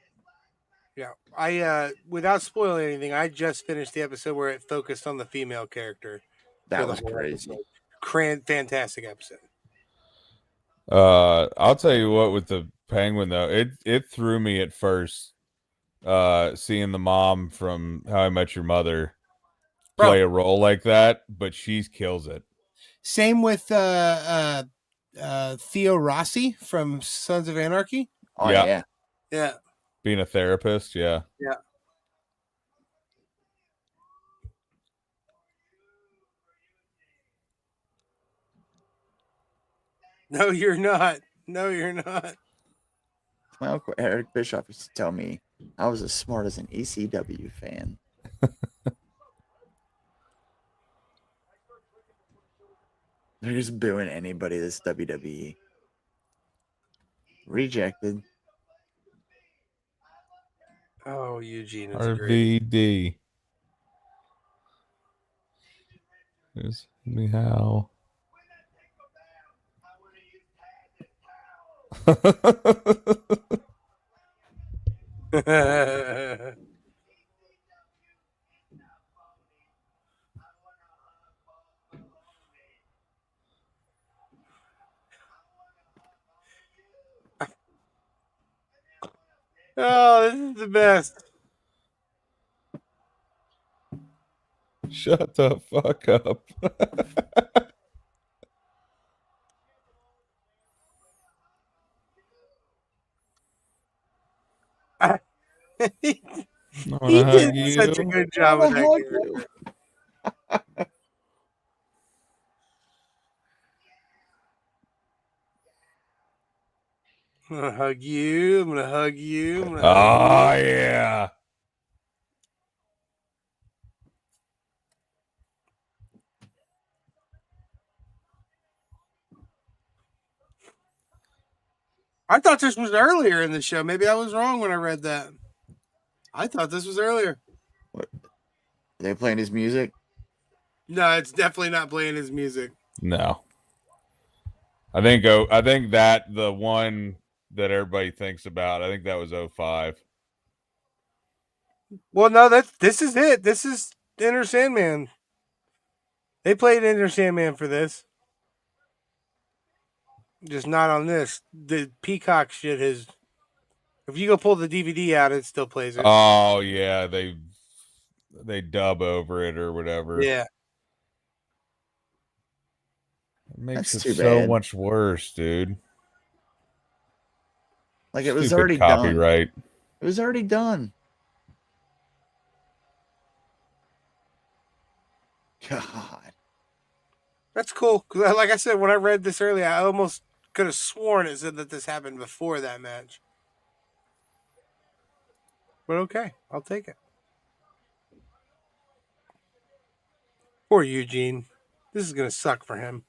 Yeah, I without spoiling anything, I just finished the episode where it focused on the female character. That was crazy. Fantastic episode. I'll tell you what, with the Penguin though, it threw me at first. Seeing the mom from How I Met Your Mother play a role like that, but she kills it. Same with Theo Rossi from Sons of Anarchy. Oh yeah. Yeah. Being a therapist, yeah. Yeah. No, you're not. No, you're not. My uncle Eric Bischoff used to tell me I was as smart as an ECW fan. They're just booing anybody that's WWE. Rejected. Oh, Eugene is great. RVD. Here's me how. Oh, this is the best. Shut the fuck up. He Wanna hug did such a you? good job with that character. I'm gonna hug you. I'm gonna hug you. I'm gonna hug you. Yeah. I thought this was earlier in the show. Maybe I was wrong when I read that. I thought this was earlier. What? Are they playing his music? No, it's definitely not playing his music. No. I think that the one that everybody thinks about, I think that was 05. Well, no, this is it. This is Enter Sandman. They played Enter Sandman for this. Just not on this. The Peacock shit is. If you go pull the DVD out, it still plays it. Oh yeah, they dub over it or whatever. Yeah. It makes That's it too so bad. much worse, dude. Like it was Stupid already done. copyright. It was already done. God. That's cool. 'Cause like I said, when I read this earlier, I almost could have sworn it said that this happened before that match. But okay, I'll take it. Poor Eugene. This is gonna suck for him.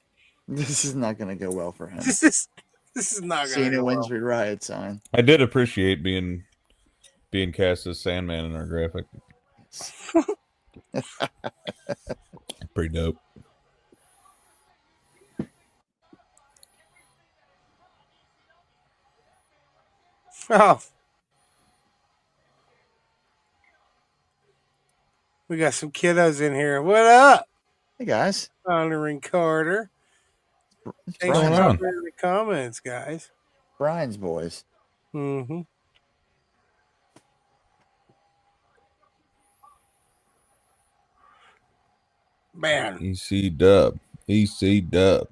This is not going to go well for him. This is not gonna Cena go wins well. with riot sign. I did appreciate being cast as Sandman in our graphic. Pretty dope. Oh. We got some kiddos in here. What up? Hey guys. Honoring Carter. Thanks for Brian. dropping in the comments, guys. Brian's boys. Mm-hmm. Man. EC dub. EC dub.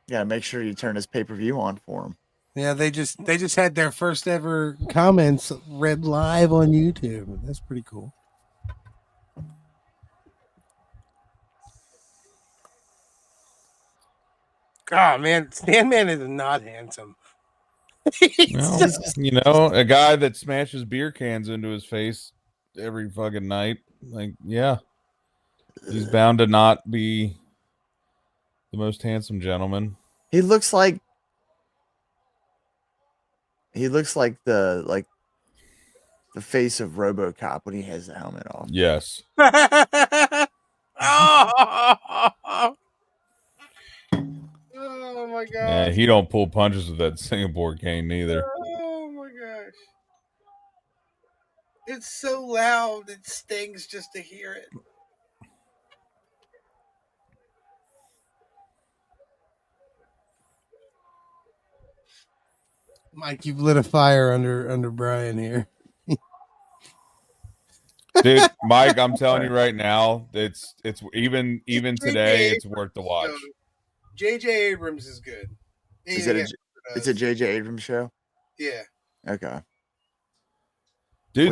Yeah, make sure you turn his pay-per-view on for him. Yeah, they just had their first ever comments read live on YouTube. That's pretty cool. Oh man, Sandman is not handsome. Well, you know, a guy that smashes beer cans into his face every fucking night. Like, yeah. He's bound to not be The most handsome gentleman. He looks like the face of RoboCop when he has the helmet off. Yes. Oh my god. Yeah, he don't pull punches with that Singapore cane neither. Oh my gosh. It's so loud it stings just to hear it. Mike, you've lit a fire under Brian here. Dude, Mike, I'm telling you right now, it's even today, it's worth the watch. J.J. Abrams is good. Is it it's a J.J. Abrams show? Yeah. Okay. Dude,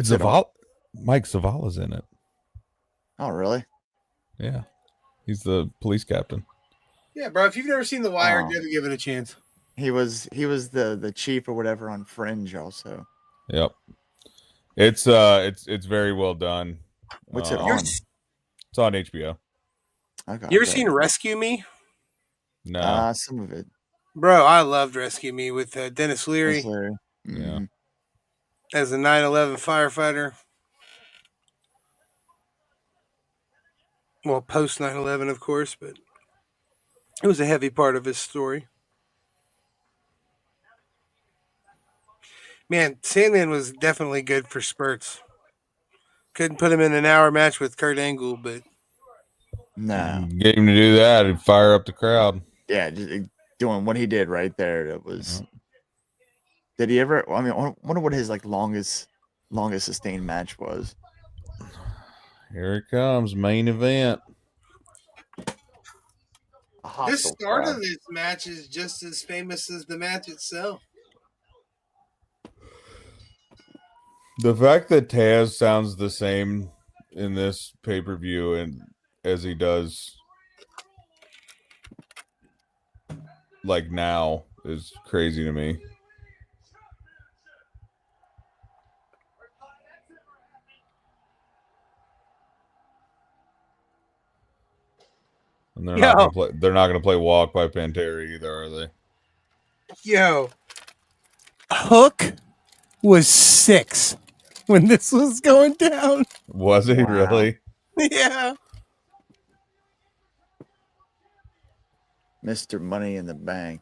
Mike Zavala's in it. Oh, really? Yeah. He's the police captain. Yeah, bro. If you've never seen The Wire, Oh. give it a chance. He was the chief or whatever on Fringe also. Yep. It's very well done. What's it on? It's on HBO. Okay. You ever seen Rescue Me? No. Some of it. Bro, I loved Rescue Me with Dennis Leary That's Larry. Yeah. as a 9/11 firefighter. Well, post 9/11, of course, but it was a heavy part of his story. Man, Sandman was definitely good for spurts. Couldn't put him in an hour match with Kurt Angle, but No. Get him to do that and fire up the crowd. Yeah, just doing what he did right there. That was. Did he ever? I mean, I wonder what his longest sustained match was. Here it comes, main event. A the hostile start crowd. of this match is just as famous as the match itself. The fact that Taz sounds the same in this pay-per-view and as he does now is crazy to me. And they're not gonna play Walk by Pantera either, are they? Yo, Hook was 6 when this was going down. Was he really? Yeah. Mr. Money in the Bank.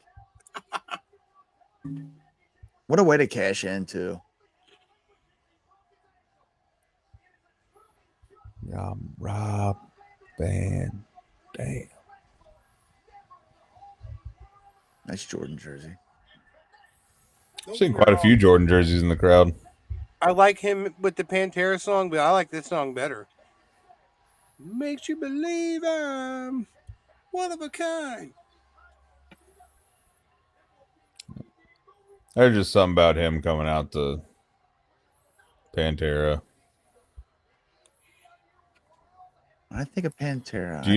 What a way to cash in too. Rob Van Dam. Nice Jordan jersey. I've seen quite a few Jordan jerseys in the crowd. I like him with the Pantera song, but I like this song better. Makes you believe I'm one of a kind. There's just something about him coming out to Pantera. When I think of Pantera. Do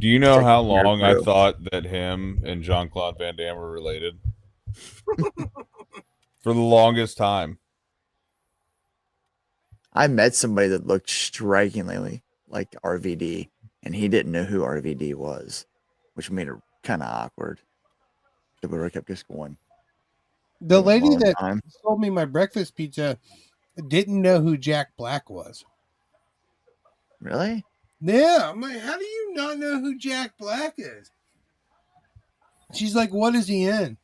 you know how long I through. thought that him and Jean-Claude Van Damme were related? For the longest time. I met somebody that looked strikingly like RVD, and he didn't know who RVD was, which made it kind of awkward. The we kept just going. The lady that time. sold me my breakfast pizza didn't know who Jack Black was. Really? Yeah, I'm like, how do you not know who Jack Black is? She's like, what is he in?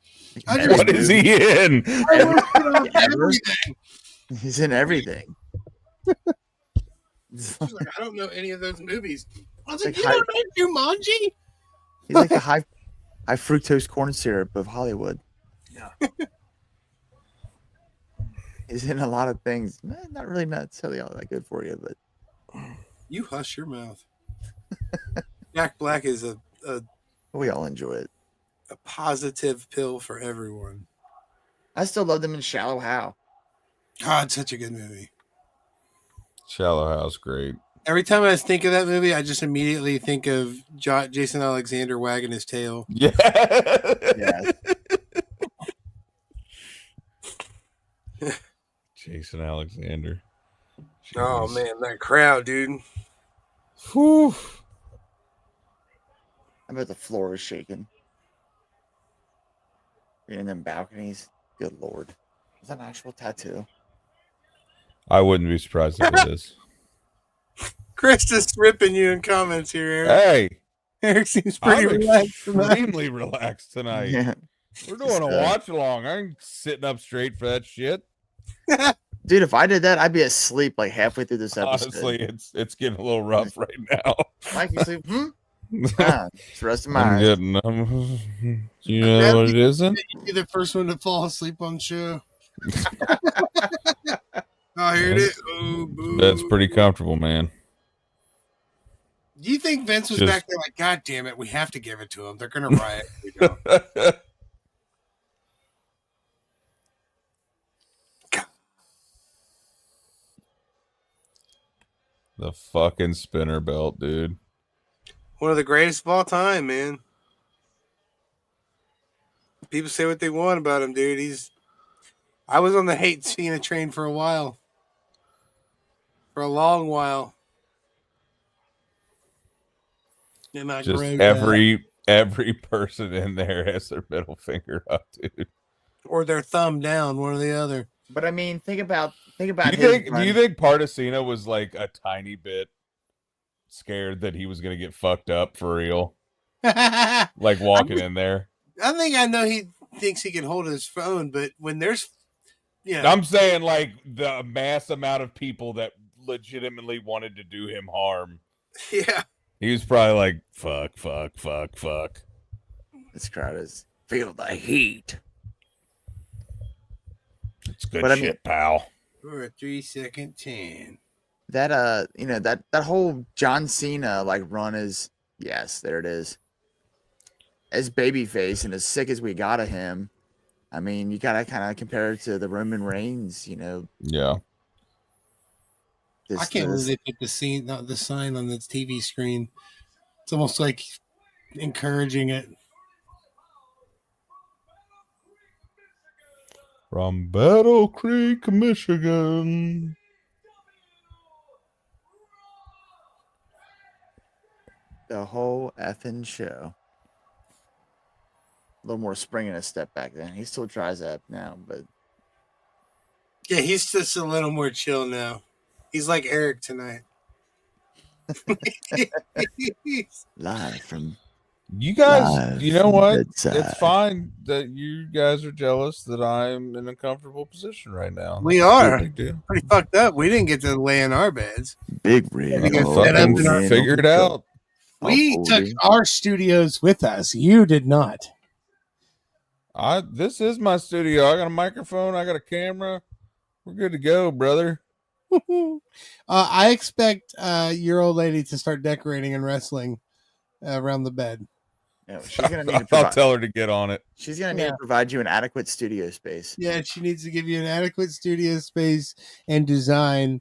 What is he in? Everything. He's in everything. She's like, I don't know any of those movies. I was like, Like you don't know Jumanji? He's like the high fructose corn syrup of Hollywood. Yeah. He's in a lot of things. Not really necessarily all that good for you, but You hush your mouth. Jack Black is a we all enjoy it. a positive pill for everyone. I still love them in Shallow How. God, such a good movie. Shallow House, great. Every time I think of that movie, I just immediately think of Jason Alexander wagging his tail. Yeah. Yeah. Jason Alexander. Oh Jeez. man, that crowd, dude. Whew. I bet the floor is shaking. You're in them balconies. Good lord. Is that an actual tattoo? I wouldn't be surprised if it is. Chris is ripping you in comments here, Eric. Hey, Eric seems pretty I'm relaxed tonight. extremely relaxed tonight. Yeah. We're doing a watch along. I ain't sitting up straight for that shit. Dude, if I did that, I'd be asleep like halfway through this episode. Honestly, it's getting a little rough right now. Mike, you sleep? It's the rest of I'm mine. getting you know what it isn't? You'd be the first one to fall asleep on the show. Oh, here it is. Oh, boo. That's pretty comfortable, man. Do you think Vince was Just- back there like, God damn it, we have to give it to him. They're going to riot if we don't. The fucking spinner belt, dude. One of the greatest of all time, man. People say what they want about him, dude. I was on the hate Cena train for a while. For a long while. And I Just grew every person in there has their middle finger up, dude. or their thumb down, one or the other. But I mean, think about Do his you think part of Cena was like a tiny bit scared that he was gonna get fucked up for real? I Like walking in there. think I know he thinks he can hold his phone, but when there's I'm saying like the mass amount of people that legitimately wanted to do him harm. yeah. He was probably like, fuck. This crowd is feel the heat. It's good But I shit, mean- pal. For a 3-second 10. That that whole John Cena like run is yes, there it is. As babyface and as sick as we got of him, I mean, you gotta kind of compare it to the Roman Reigns, Yeah. I can't believe they put the sign on the TV screen. It's almost like encouraging it. From Battle Creek, Michigan. the whole effing show. A little more spring in his step back then. He still tries that now, but Yeah, he's just a little more chill now. He's like Eric tonight. live from You guys, Live you know from what? bedside. It's fine that you guys are jealous that I'm in a comfortable position right now. We No are. big deal. Pretty fucked up. We didn't get to lay in our beds. Big Red. We got Oh, set up in man, our- oh, Figure it out. We oh, took dude. Our studios with us. You did not. This is my studio. I got a microphone. I got a camera. We're good to go, brother. I expect your old lady to start decorating and wrestling around the bed. No, she's gonna need to I'll provide, tell her to get on it. she's gonna need to provide you an adequate studio space. Yeah, she needs to give you an adequate studio space and design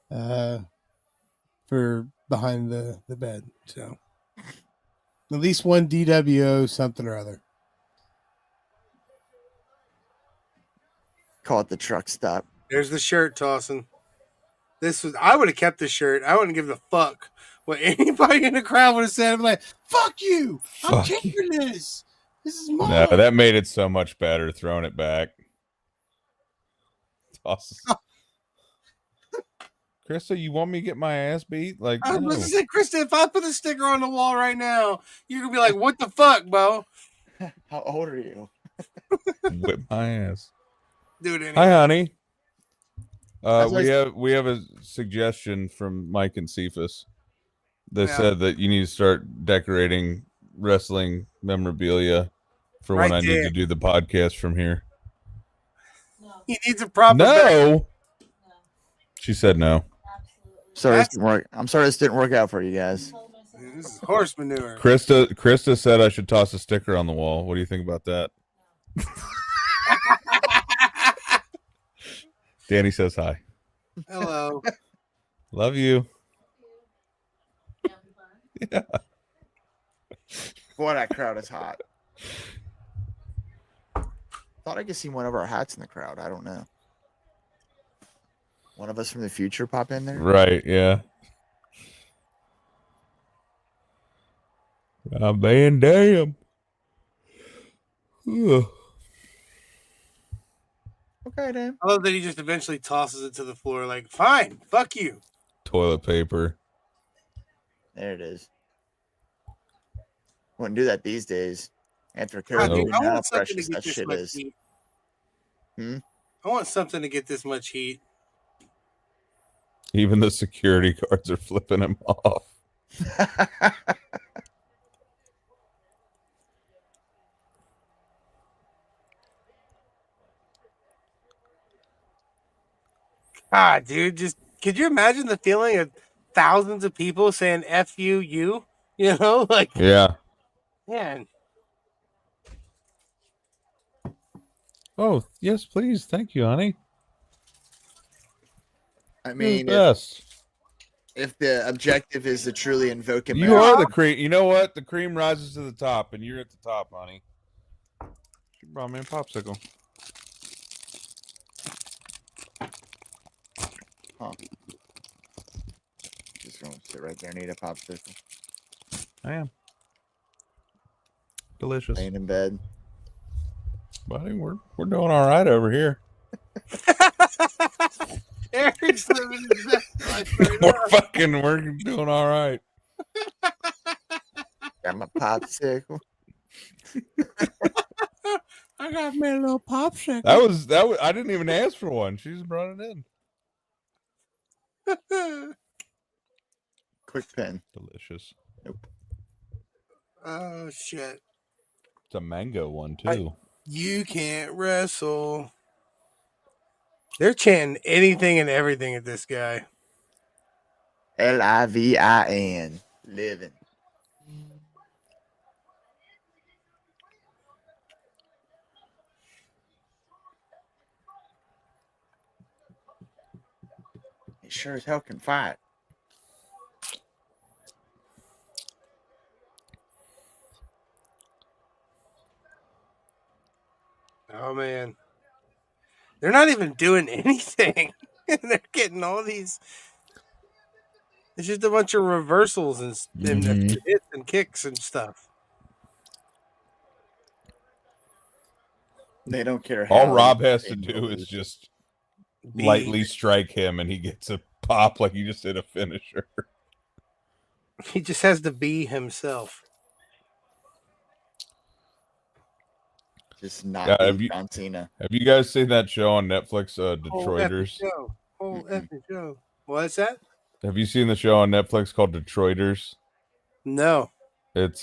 for behind the bed. So at least one dWo something or other. Call it the truck stop. There's the shirt tossing. I would have kept the shirt. I wouldn't give a fuck what anybody in the crowd would have said. I'm like, fuck you. I'm Fuck you. keeping this. This is mine. No, that made it so much better. Throwing it back. Toss. Krista, you want me to get my ass beat? Like, I was no. about to say, Krista, if I put a sticker on the wall right now, you're gonna be like, "What the fuck, Bo?" How old are you? Whip my ass. Dude, anyway. Hi, honey. That's We have a suggestion from Mike and Cephas. They Yeah. said that you need to start decorating wrestling memorabilia for when Right I need there. to do the podcast from here. He needs a proper bed. No. She said no. Sorry, this That's- didn't work. I'm sorry this didn't work out for you guys. This is horse manure. Krista said I should toss a sticker on the wall. What do you think about that? Danny says hi. Hello. Love you. Yeah. Boy, that crowd is hot. Thought I could see one of our hats in the crowd. I don't know. One of us from the future pop in there. Right, yeah. Man, damn. Ugh. Okay, then. I love that he just eventually tosses it to the floor, like, fine, fuck you. Toilet paper. There it is. Wouldn't do that these days. After God, COVID, dude, you I know how want something to precious get that this shit much is. heat. Hmm? I want something to get this much heat. Even the security guards are flipping him off. God, dude, just could you imagine the feeling of thousands of people saying "F you, you"? You know, like, Yeah. man, Oh, yes, please. Thank you, honey. I You're the mean, best. if the objective is to truly invoke him, You are the cream. You know what? The cream rises to the top, and you're at the top, honey. She brought me a popsicle. Huh. Just gonna sit right there and eat a popsicle. I am. Delicious. Laying in bed. Buddy, we're doing all right over here. Eric's living his best life right We're doing all right. Got my popsicle. I got me a little popsicle. That was I didn't even ask for one. She just brought it in. Quick pen. Delicious. Nope. Oh shit! It's a mango one too. You can't wrestle. They're chanting anything and everything at this guy. Livin. Living. He sure as hell can fight. Oh man, they're not even doing anything. They're getting all these. It's just a bunch of reversals and hits and kicks and stuff. They don't care how. All Rob has to painful do it is just Be- lightly strike him, and he gets a pop like he just did a finisher. He just has to be himself. Just not Yeah, be John Cena. Have you guys seen that show on Netflix, Detroiters? Whole epic show. What's that? Have you seen the show on Netflix called Detroiters? No. It's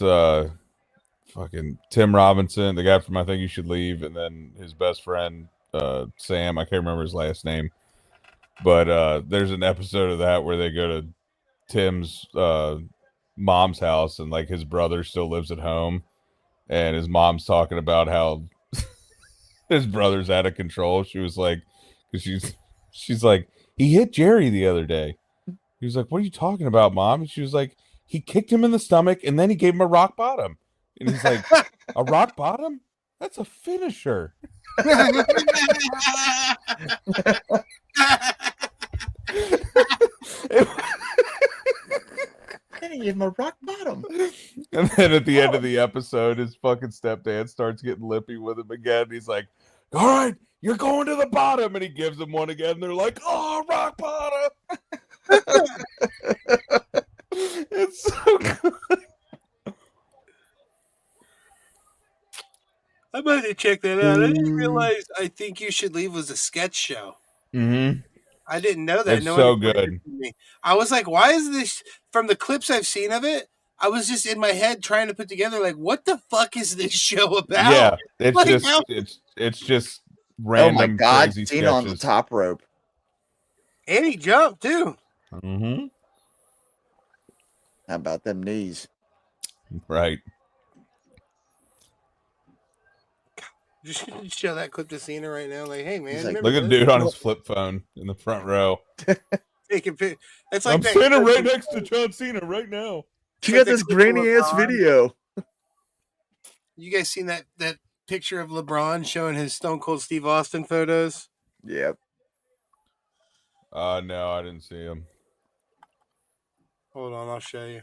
fucking Tim Robinson, the guy from I Think You Should Leave, and then his best friend Sam. I can't remember his last name, but there's an episode of that where they go to Tim's mom's house, and like his brother still lives at home, and his mom's talking about how his brother's out of control. She was like, because she's like, he hit Jerry the other day. He was like, what are you talking about, Mom? And she was like, he kicked him in the stomach and then he gave him a rock bottom. And he's like, a rock bottom? That's a finisher. And he gave him a rock bottom. And then at the end of the episode, his fucking stepdad starts getting lippy with him again. He's like, all right, you're going to the bottom. And he gives him one again. And they're like, oh, rock bottom. It's so good. I might have to check that out. I didn't realize I Think You Should Leave was a sketch show. Mm-hmm. I didn't know that. It's so good. I was like, why is this? From the clips I've seen of it, I was just in my head trying to put together, like, what the fuck is this show about? Yeah, it's Like, just how- it's just random. Oh my God, crazy Cena on the sketches. top rope. And he jumped too. Mm-hmm. How about them knees? Right. Just show that clip to Cena right now. Like, hey man, He's like, remember Look at the this? dude on his flip phone in the front row. Taking pic- It's like I'm that standing clip right of- next to John Cena right now. You Like got the this clip of grainy ass LeBron. video. You guys seen that picture of LeBron showing his Stone Cold Steve Austin photos? Yep. No, I didn't see him. Hold on, I'll show you.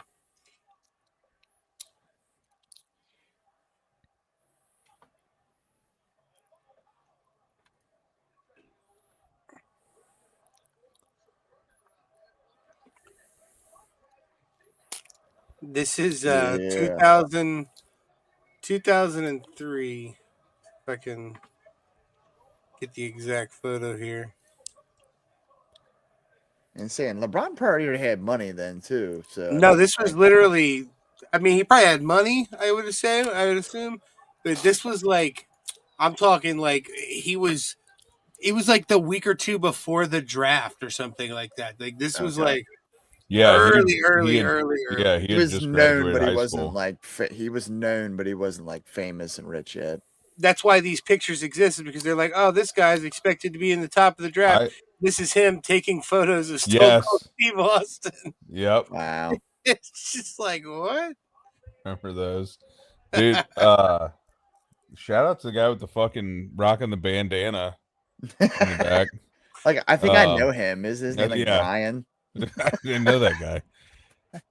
This is Yeah. 2003. If I can get the exact photo here. And saying LeBron probably already had money then too. So No, this was literally. I mean, he probably had money. I would assume, but this was like, I'm talking like he was. It was like the week or two before the draft or something like that. Like this was Okay. like Yeah, early. Yeah, he he had was just known, graduated but he high wasn't school. like he was known, but he wasn't like famous and rich yet. That's why these pictures exist, because they're like, oh, this guy's expected to be in the top of the draft. I This is him taking photos of Stone Cold yes, Steve Austin. yep, Wow. It's just like, what? remember those, dude. Shout out to the guy with the fucking rocking the bandana in the back. Like I think I know him. Is his name like yeah. Brian? I didn't know that guy.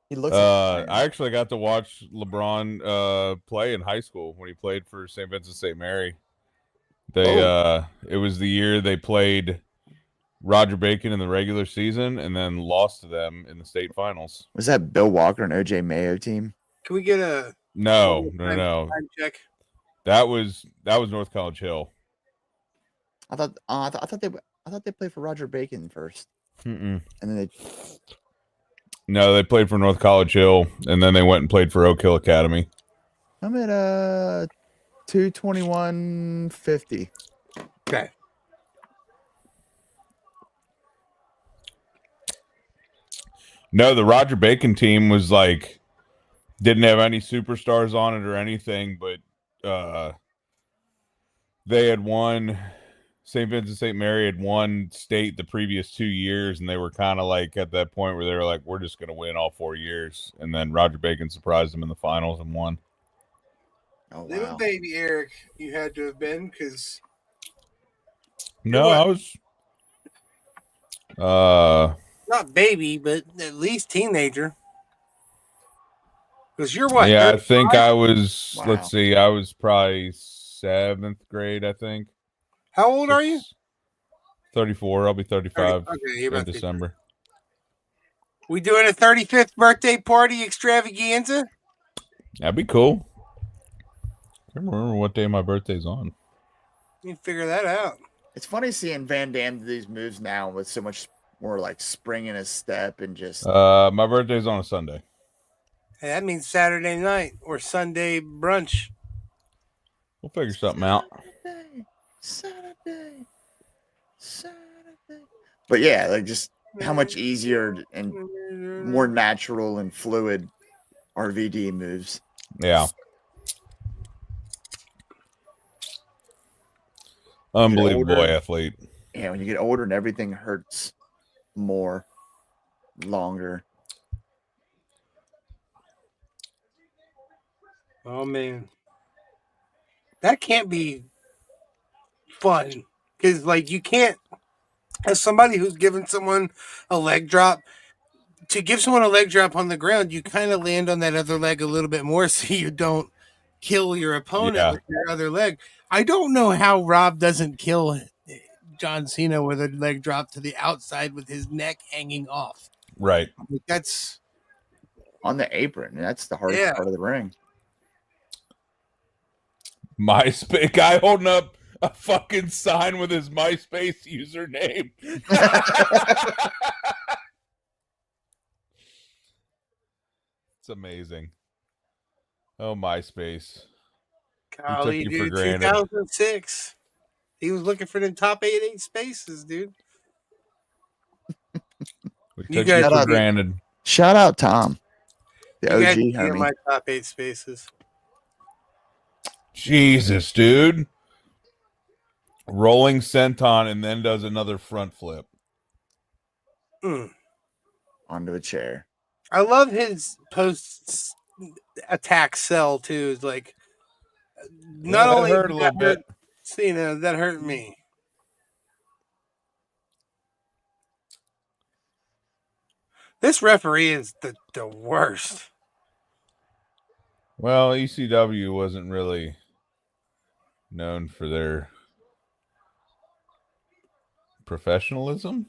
He looks like Brian. I actually got to watch LeBron play in high school when he played for St. Vincent St. Mary. It was the year they played Roger Bacon in the regular season and then lost to them in the state finals. Was that Bill Walker and OJ Mayo team? Can we get a No. time check? That was North College Hill. I thought they played for Roger Bacon first, Mm-mm. and then No, they played for North College Hill, and then they went and played for Oak Hill Academy. I'm at 221.50. Okay. No, the Roger Bacon team was like didn't have any superstars on it or anything, but they had won. St. Vincent St. Mary had won state the previous 2 years, and they were kind of like at that point where they were like, we're just going to win all 4 years. And then Roger Bacon surprised them in the finals and won. Oh, wow. Little baby Eric, you had to have been, because No, what? I was not baby, but at least teenager. Because you're what? yeah, 35? I think I was, Wow. let's see, I was probably 7th grade, I think. How old are you? 34. I'll be 35 Okay, you're in about December. We doing a 35th birthday party extravaganza? That'd be cool. I can't remember what day my birthday's on. You can figure that out. It's funny seeing Van Damme do these moves now with so much more like spring in his step and just. My birthday's on a Sunday. Hey, that means Saturday night or Sunday brunch. We'll figure something out. Saturday. But yeah, like just how much easier and more natural and fluid RVD moves. Yeah. Unbelievable older. athlete. Yeah, when you get older and everything hurts more, longer. Oh, man. That can't be fun. Because, like, you can't, as somebody who's given someone a leg drop, to give someone a leg drop on the ground, you kind of land on that other leg a little bit more so you don't kill your opponent with your other leg. I don't know how Rob doesn't kill John Cena with a leg drop to the outside with his neck hanging off. Right. Like, that's on the apron. That's the hardest part of the ring. MySpace guy holding up a fucking sign with his MySpace username. It's amazing. Oh, MySpace. Golly, dude, 2006. He was looking for them top 8 spaces, dude. We took you for granted. Shout out Tom, the you OG guys homie. my top 8 spaces. Jesus, dude. Rolling senton and then does another front flip. Onto a chair. I love his post attack sell too. It's like not only hurt a little bit. Cena, that hurt me. This referee is the worst. Well, ECW wasn't really known for their professionalism.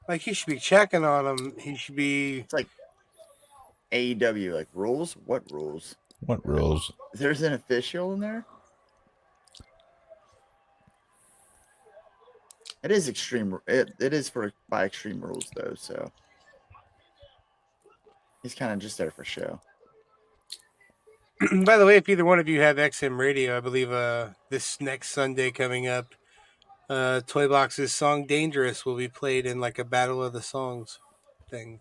Like he should be checking on him. He should be. It's like AEW, like rules. What rules? What rules? There's an official in there. It is extreme. It is by Extreme Rules though, so he's kind of just there for show. By the way, if either one of you have XM radio, I believe this next Sunday coming up, Toy Box's song "Dangerous" will be played in like a battle of the songs thing.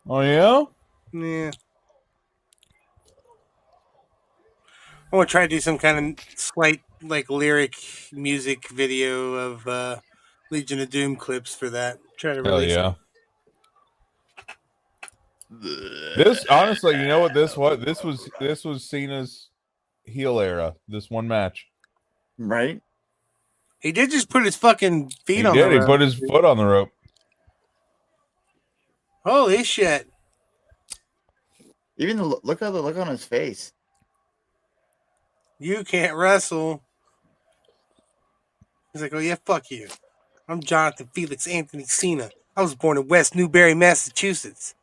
Oh yeah. Yeah. I want to try to do some kind of slight like lyric music video of Legion of Doom clips for that. Try to Hell release yeah. This honestly, you know what this was? This was Cena's heel era. This one match. Right? He did just put his fucking feet He on did. the He rope. put his foot on the rope. Holy shit. Even look at the look on his face. You can't wrestle. He's like, oh yeah, fuck you. I'm Jonathan Felix Anthony Cena. I was born in West Newbury, Massachusetts.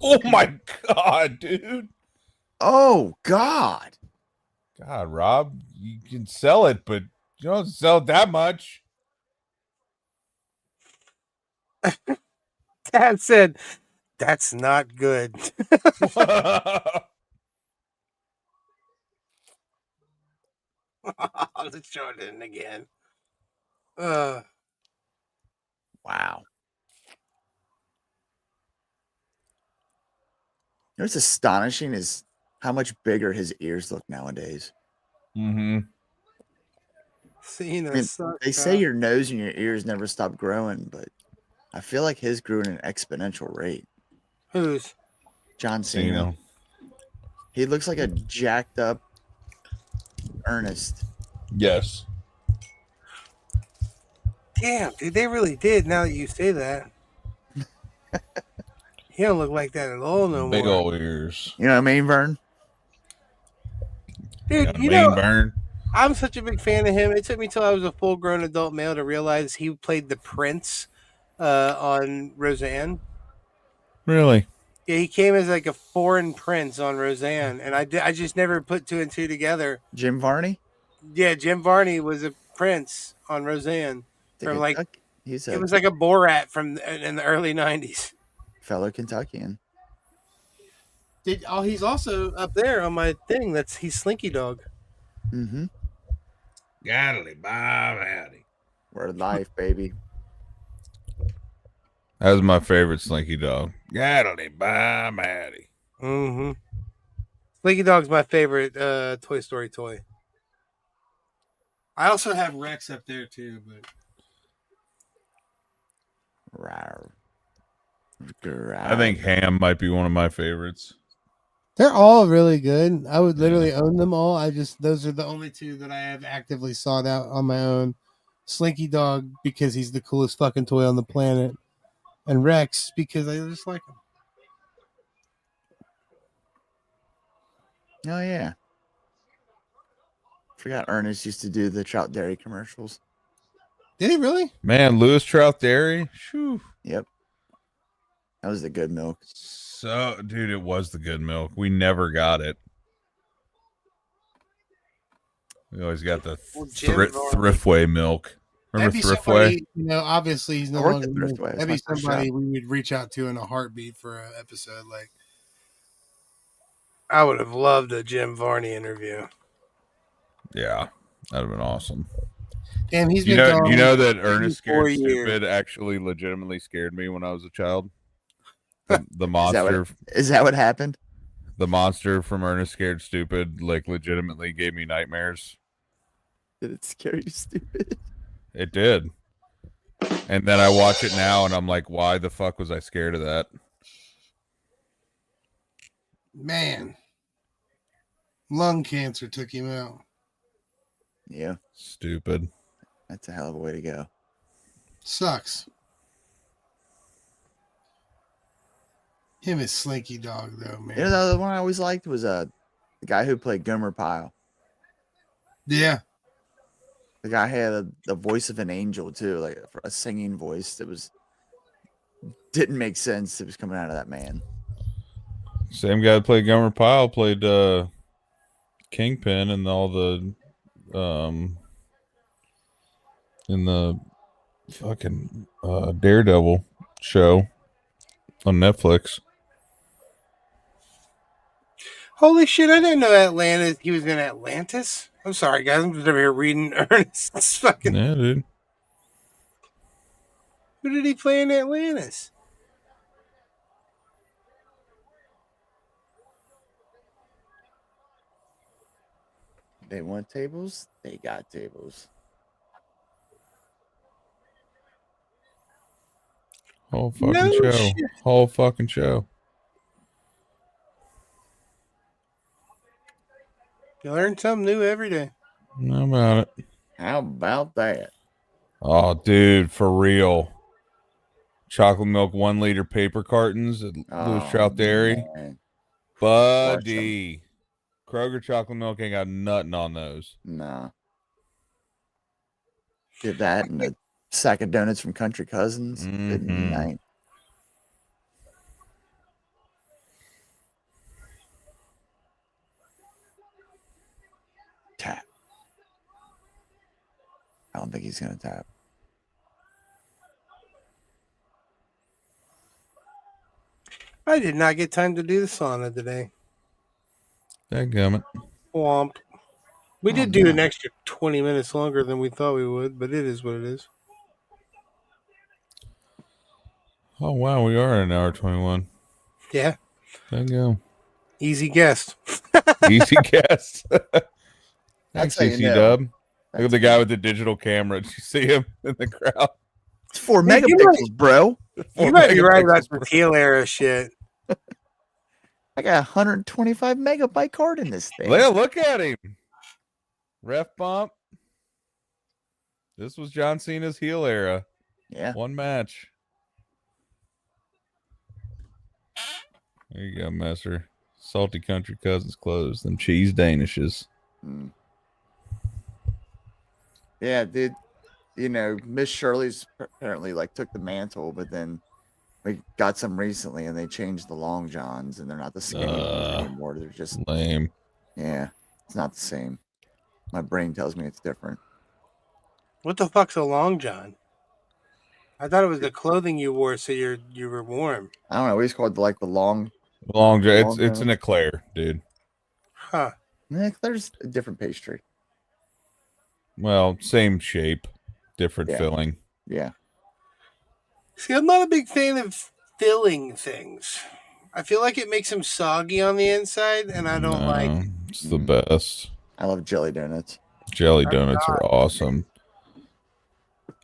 Oh my god, dude. Oh God. God, Rob, you can sell it, but you don't sell it that much. Dad said, that's not good. Let's show it in again. Wow. You know what's astonishing is how much bigger his ears look nowadays. Mm-hmm. Cena I mean, sucks, they say your nose and your ears never stop growing, but I feel like his grew at an exponential rate. Who's? John Cena. He looks like a jacked up Ernest. Yes. Damn, dude, they really did. Now that you say that, he don't look like that at all no Big more. old ears. You know what I mean, Vern? Dude, you mean know, burn. I'm such a big fan of him. It took me till I was a full-grown adult male to realize he played the prince on Roseanne. Really? Yeah, he came as like a foreign prince on Roseanne, and I just never put two and two together. Jim Varney? Yeah, Jim Varney was a prince on Roseanne from like He's it a was like a Borat from in the early '90s. fellow Kentuckian. He's also up there on my thing. He's Slinky Dog. Mm-hmm. Godly Bob howdy. Word of life, baby. That was my favorite Slinky Dog. Godly Bob howdy. Mm-hmm. Slinky Dog's my favorite Toy Story toy. I also have Rex up there too, but Rawr. I think Ham might be one of my favorites. They're all really good. I would literally own them all. Those are the only two that I have actively sought out on my own. Slinky Dog because he's the coolest fucking toy on the planet, and Rex because I just like him. Oh yeah. Forgot Ernest used to do the Trout Dairy commercials. Did he really? Man, Louis Trout Dairy. Whew. Yep. That was the good milk. So, dude, it was the good milk. We never got it. We always got the Thriftway milk. Remember Thriftway? You know, obviously he's no I worked longer. at Thriftway. It's That'd my be first somebody job. we would reach out to in a heartbeat for an episode. Like, I would have loved a Jim Varney interview. Yeah, that'd have been awesome. damn, he's You been know, gone. you know that Ernest 4 Scared years. Stupid actually legitimately scared me when I was a child. The Is that what happened? the monster from Ernest Scared Stupid, like legitimately gave me nightmares. Did it scare you, stupid? It did. And then I watch it now and I'm like, why the fuck was I scared of that? Man, lung cancer took him out. Yeah, Stupid. that's a hell of a way to go. Sucks. Him is Slinky Dog though, man. You know, the other one I always liked was the guy who played Gomer Pyle. Yeah, The guy had the voice of an angel too, like a singing voice that didn't make sense. It was coming out of that man. Same guy that played Gomer Pyle played Kingpin and all the in the fucking Daredevil show on Netflix. Holy shit! I didn't know Atlantis. He was in Atlantis. I'm sorry, guys. I'm just over here reading Ernest's fucking. Yeah, dude. Who did he play in Atlantis? They want tables. They got tables. Whole fucking No show. shit. Whole fucking show. You learn something new every day. How about it? How about that? Oh, dude, for real. Chocolate milk 1 liter paper cartons at Louis Trout Dairy. Man. Buddy. Kroger chocolate milk ain't got nothing on those. No. Did that and a sack of donuts from Country Cousins. Good night. Tap. I don't think he's gonna tap. I did not get time to do the sauna today. Dadgummit. Womp. We did Oh, do no. an extra 20 minutes longer than we thought we would, but it is what it is. Oh, wow, we are at an hour 21. Yeah. There you go. Easy guess. Easy guess. Thanks, how you CC know. Dub. Look at the guy with the digital camera. Did you see him in the crowd? It's 4 Yeah, you megapixels, bro. You might be right about Megapixels, the bro. teal era shit. I got a 125 megabyte card in this thing. Yeah, look at him. Ref bump. This was John Cena's heel era. Yeah. 1 match. There you go, Messer. Salty Country Cousins closed. Them cheese Danishes. Mm. Yeah, dude. You know, Miss Shirley's apparently like took the mantle, but then we got some recently and they changed the long johns and they're not the skinny ones anymore. They're just Lame. yeah, it's not the same. My brain tells me it's different. What the fuck's a long john? I thought it was the clothing you wore so you were warm. I don't know. We just call it the long. Long John. Long It's John. an eclair, dude. Huh. There's a different pastry. Well, same shape, different Yeah. filling. Yeah. See, I'm not a big fan of filling things. I feel like it makes them soggy on the inside, and I don't like. It's the best. I love jelly donuts. Jelly donuts are awesome.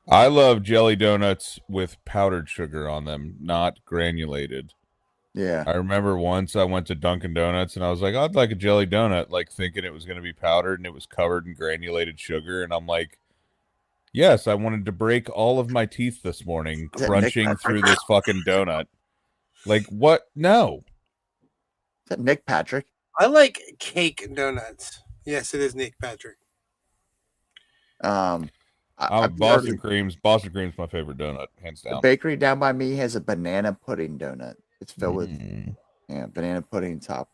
I love jelly donuts with powdered sugar on them, not granulated. Yeah. I remember once I went to Dunkin' Donuts and I was like, I'd like a jelly donut, like thinking it was going to be powdered and it was covered in granulated sugar. And I'm like, yes, I wanted to break all of my teeth this morning Is that crunching Nick through this fucking donut. Like, what? No. Is that Nick Patrick? I like cake donuts. Yes, it is Nick Patrick. Boston Cream's my favorite donut, hands The down. bakery down by me has a banana pudding donut. It's filled with banana pudding top,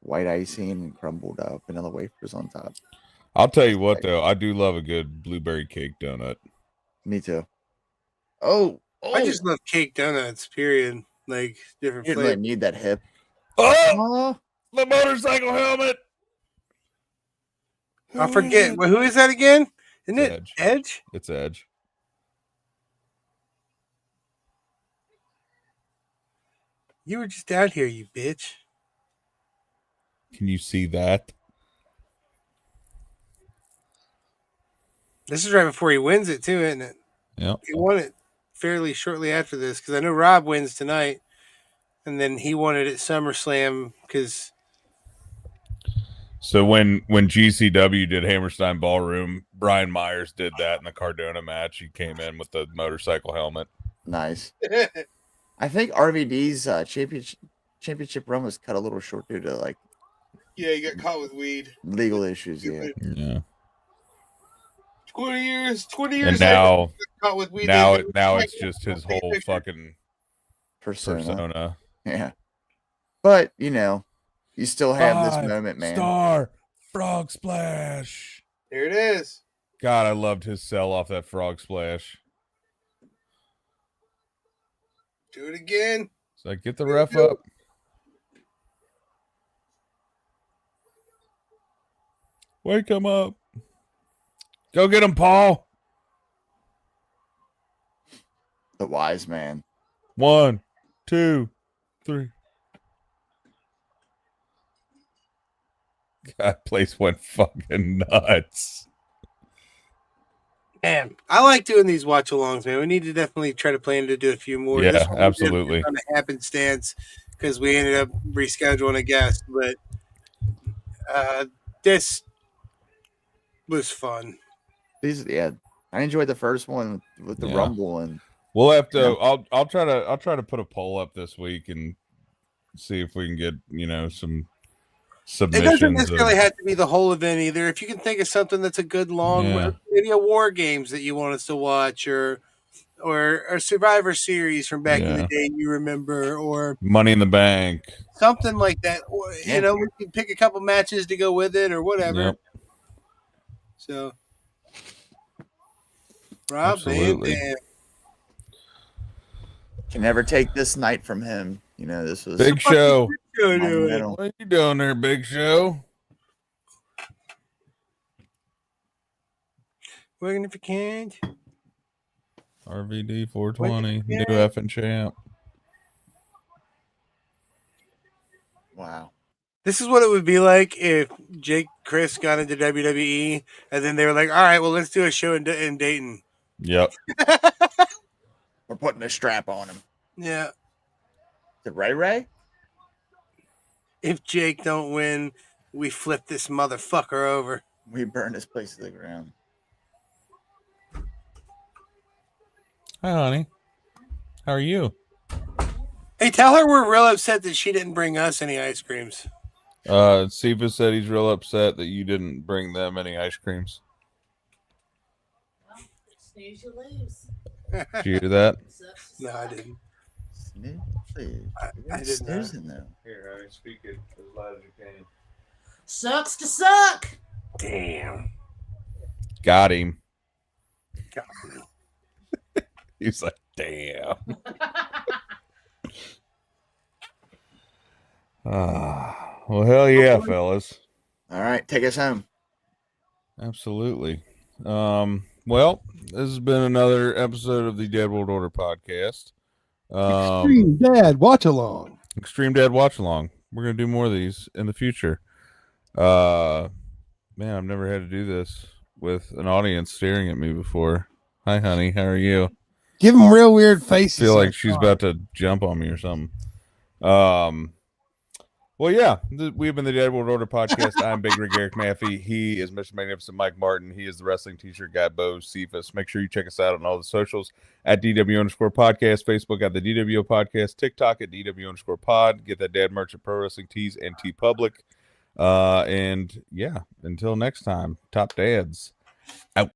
white icing, and crumbled up vanilla wafers on top. I'll tell you what, though, I do love a good blueberry cake donut. Me too. Oh, I just love cake donuts, period. Like different you didn't really flavors. need that hip. Oh, the motorcycle helmet. I forget. Who is that again? Isn't it Edge. Edge? It's Edge. You were just out here, you bitch. Can you see that? This is right before he wins it, too, isn't it? Yeah. He won it fairly shortly after this because I know Rob wins tonight, and then he won it at SummerSlam because. So when GCW did Hammerstein Ballroom, Brian Myers did that in the Cardona match. He came in with the motorcycle helmet. Nice. I think RVD's championship run was cut a little short due to like Yeah, he got caught with weed. legal issues. Yeah. Yeah. 20 years And later, now, caught with weed. now They- it's just his whole fucking persona. Yeah. But, you know, you still have this moment, man. Star frog splash. There it is. God, I loved his sell off that frog splash. Do it again. It's like, get the ref up. Wake him up. Go get him, Paul. The wise man. 1, 2, 3. God, place went fucking nuts. Man, I like doing these watch-alongs, man. We need to definitely try to plan to do a few more. Yeah, This one we did absolutely. on a happenstance because we ended up rescheduling a guest, but this was fun. I enjoyed the first one with the Rumble, and We'll have to. I'll try to put a poll up this week and see if we can get some It submissions. doesn't necessarily have to be the whole event either. If you can think of something that's a good long, maybe a War Games that you want us to watch, or a Survivor Series from back in the day you remember, or Money in the Bank, something like that. Or, we can pick a couple matches to go with it or whatever. Yep. So, Rob Van Dam. Can never take this night from him. This was Big Show. monumental. What are you doing there, Big Show? Working if you can't. RVD 420, new effing champ. Wow. This is what it would be like if Jake Chris got into WWE and then they were like, all right, well, let's do a show in Dayton. Yep. We're putting a strap on him. Yeah. The Ray? If Jake don't win, we flip this motherfucker over. We burn this place to the ground. Hi, honey. How are you? Hey, tell her we're real upset that she didn't bring us any ice creams. Siva said he's real upset that you didn't bring them any ice creams. Snooze, you lose. Did you hear that? No, I didn't. I didn't know. Here, honey, speak it as loud as you can. Sucks to suck. Damn. Got him. Got me. He's like, damn. Well, hell yeah, fellas. All right, take us home. Absolutely. Well, this has been another episode of the Dead World Order podcast. Extreme Dad Watch Along. Extreme Dad Watch Along. We're gonna do more of these in the future. Man, I've never had to do this with an audience staring at me before. Hi, honey. How are you? Give them real weird faces. I feel like she's about to jump on me or something. Well, yeah, we've been the Dead World Order podcast. I'm Big Rig Eric Maffey. He is Mr. Magnificent Mike Martin. He is the wrestling t-shirt guy, Bo Cephas. Make sure you check us out on all the socials at DW_podcast, Facebook at the DWO podcast, TikTok at DW_pod. Get that dad merch at Pro Wrestling Tees and T Public. And yeah, until next time, top dads out.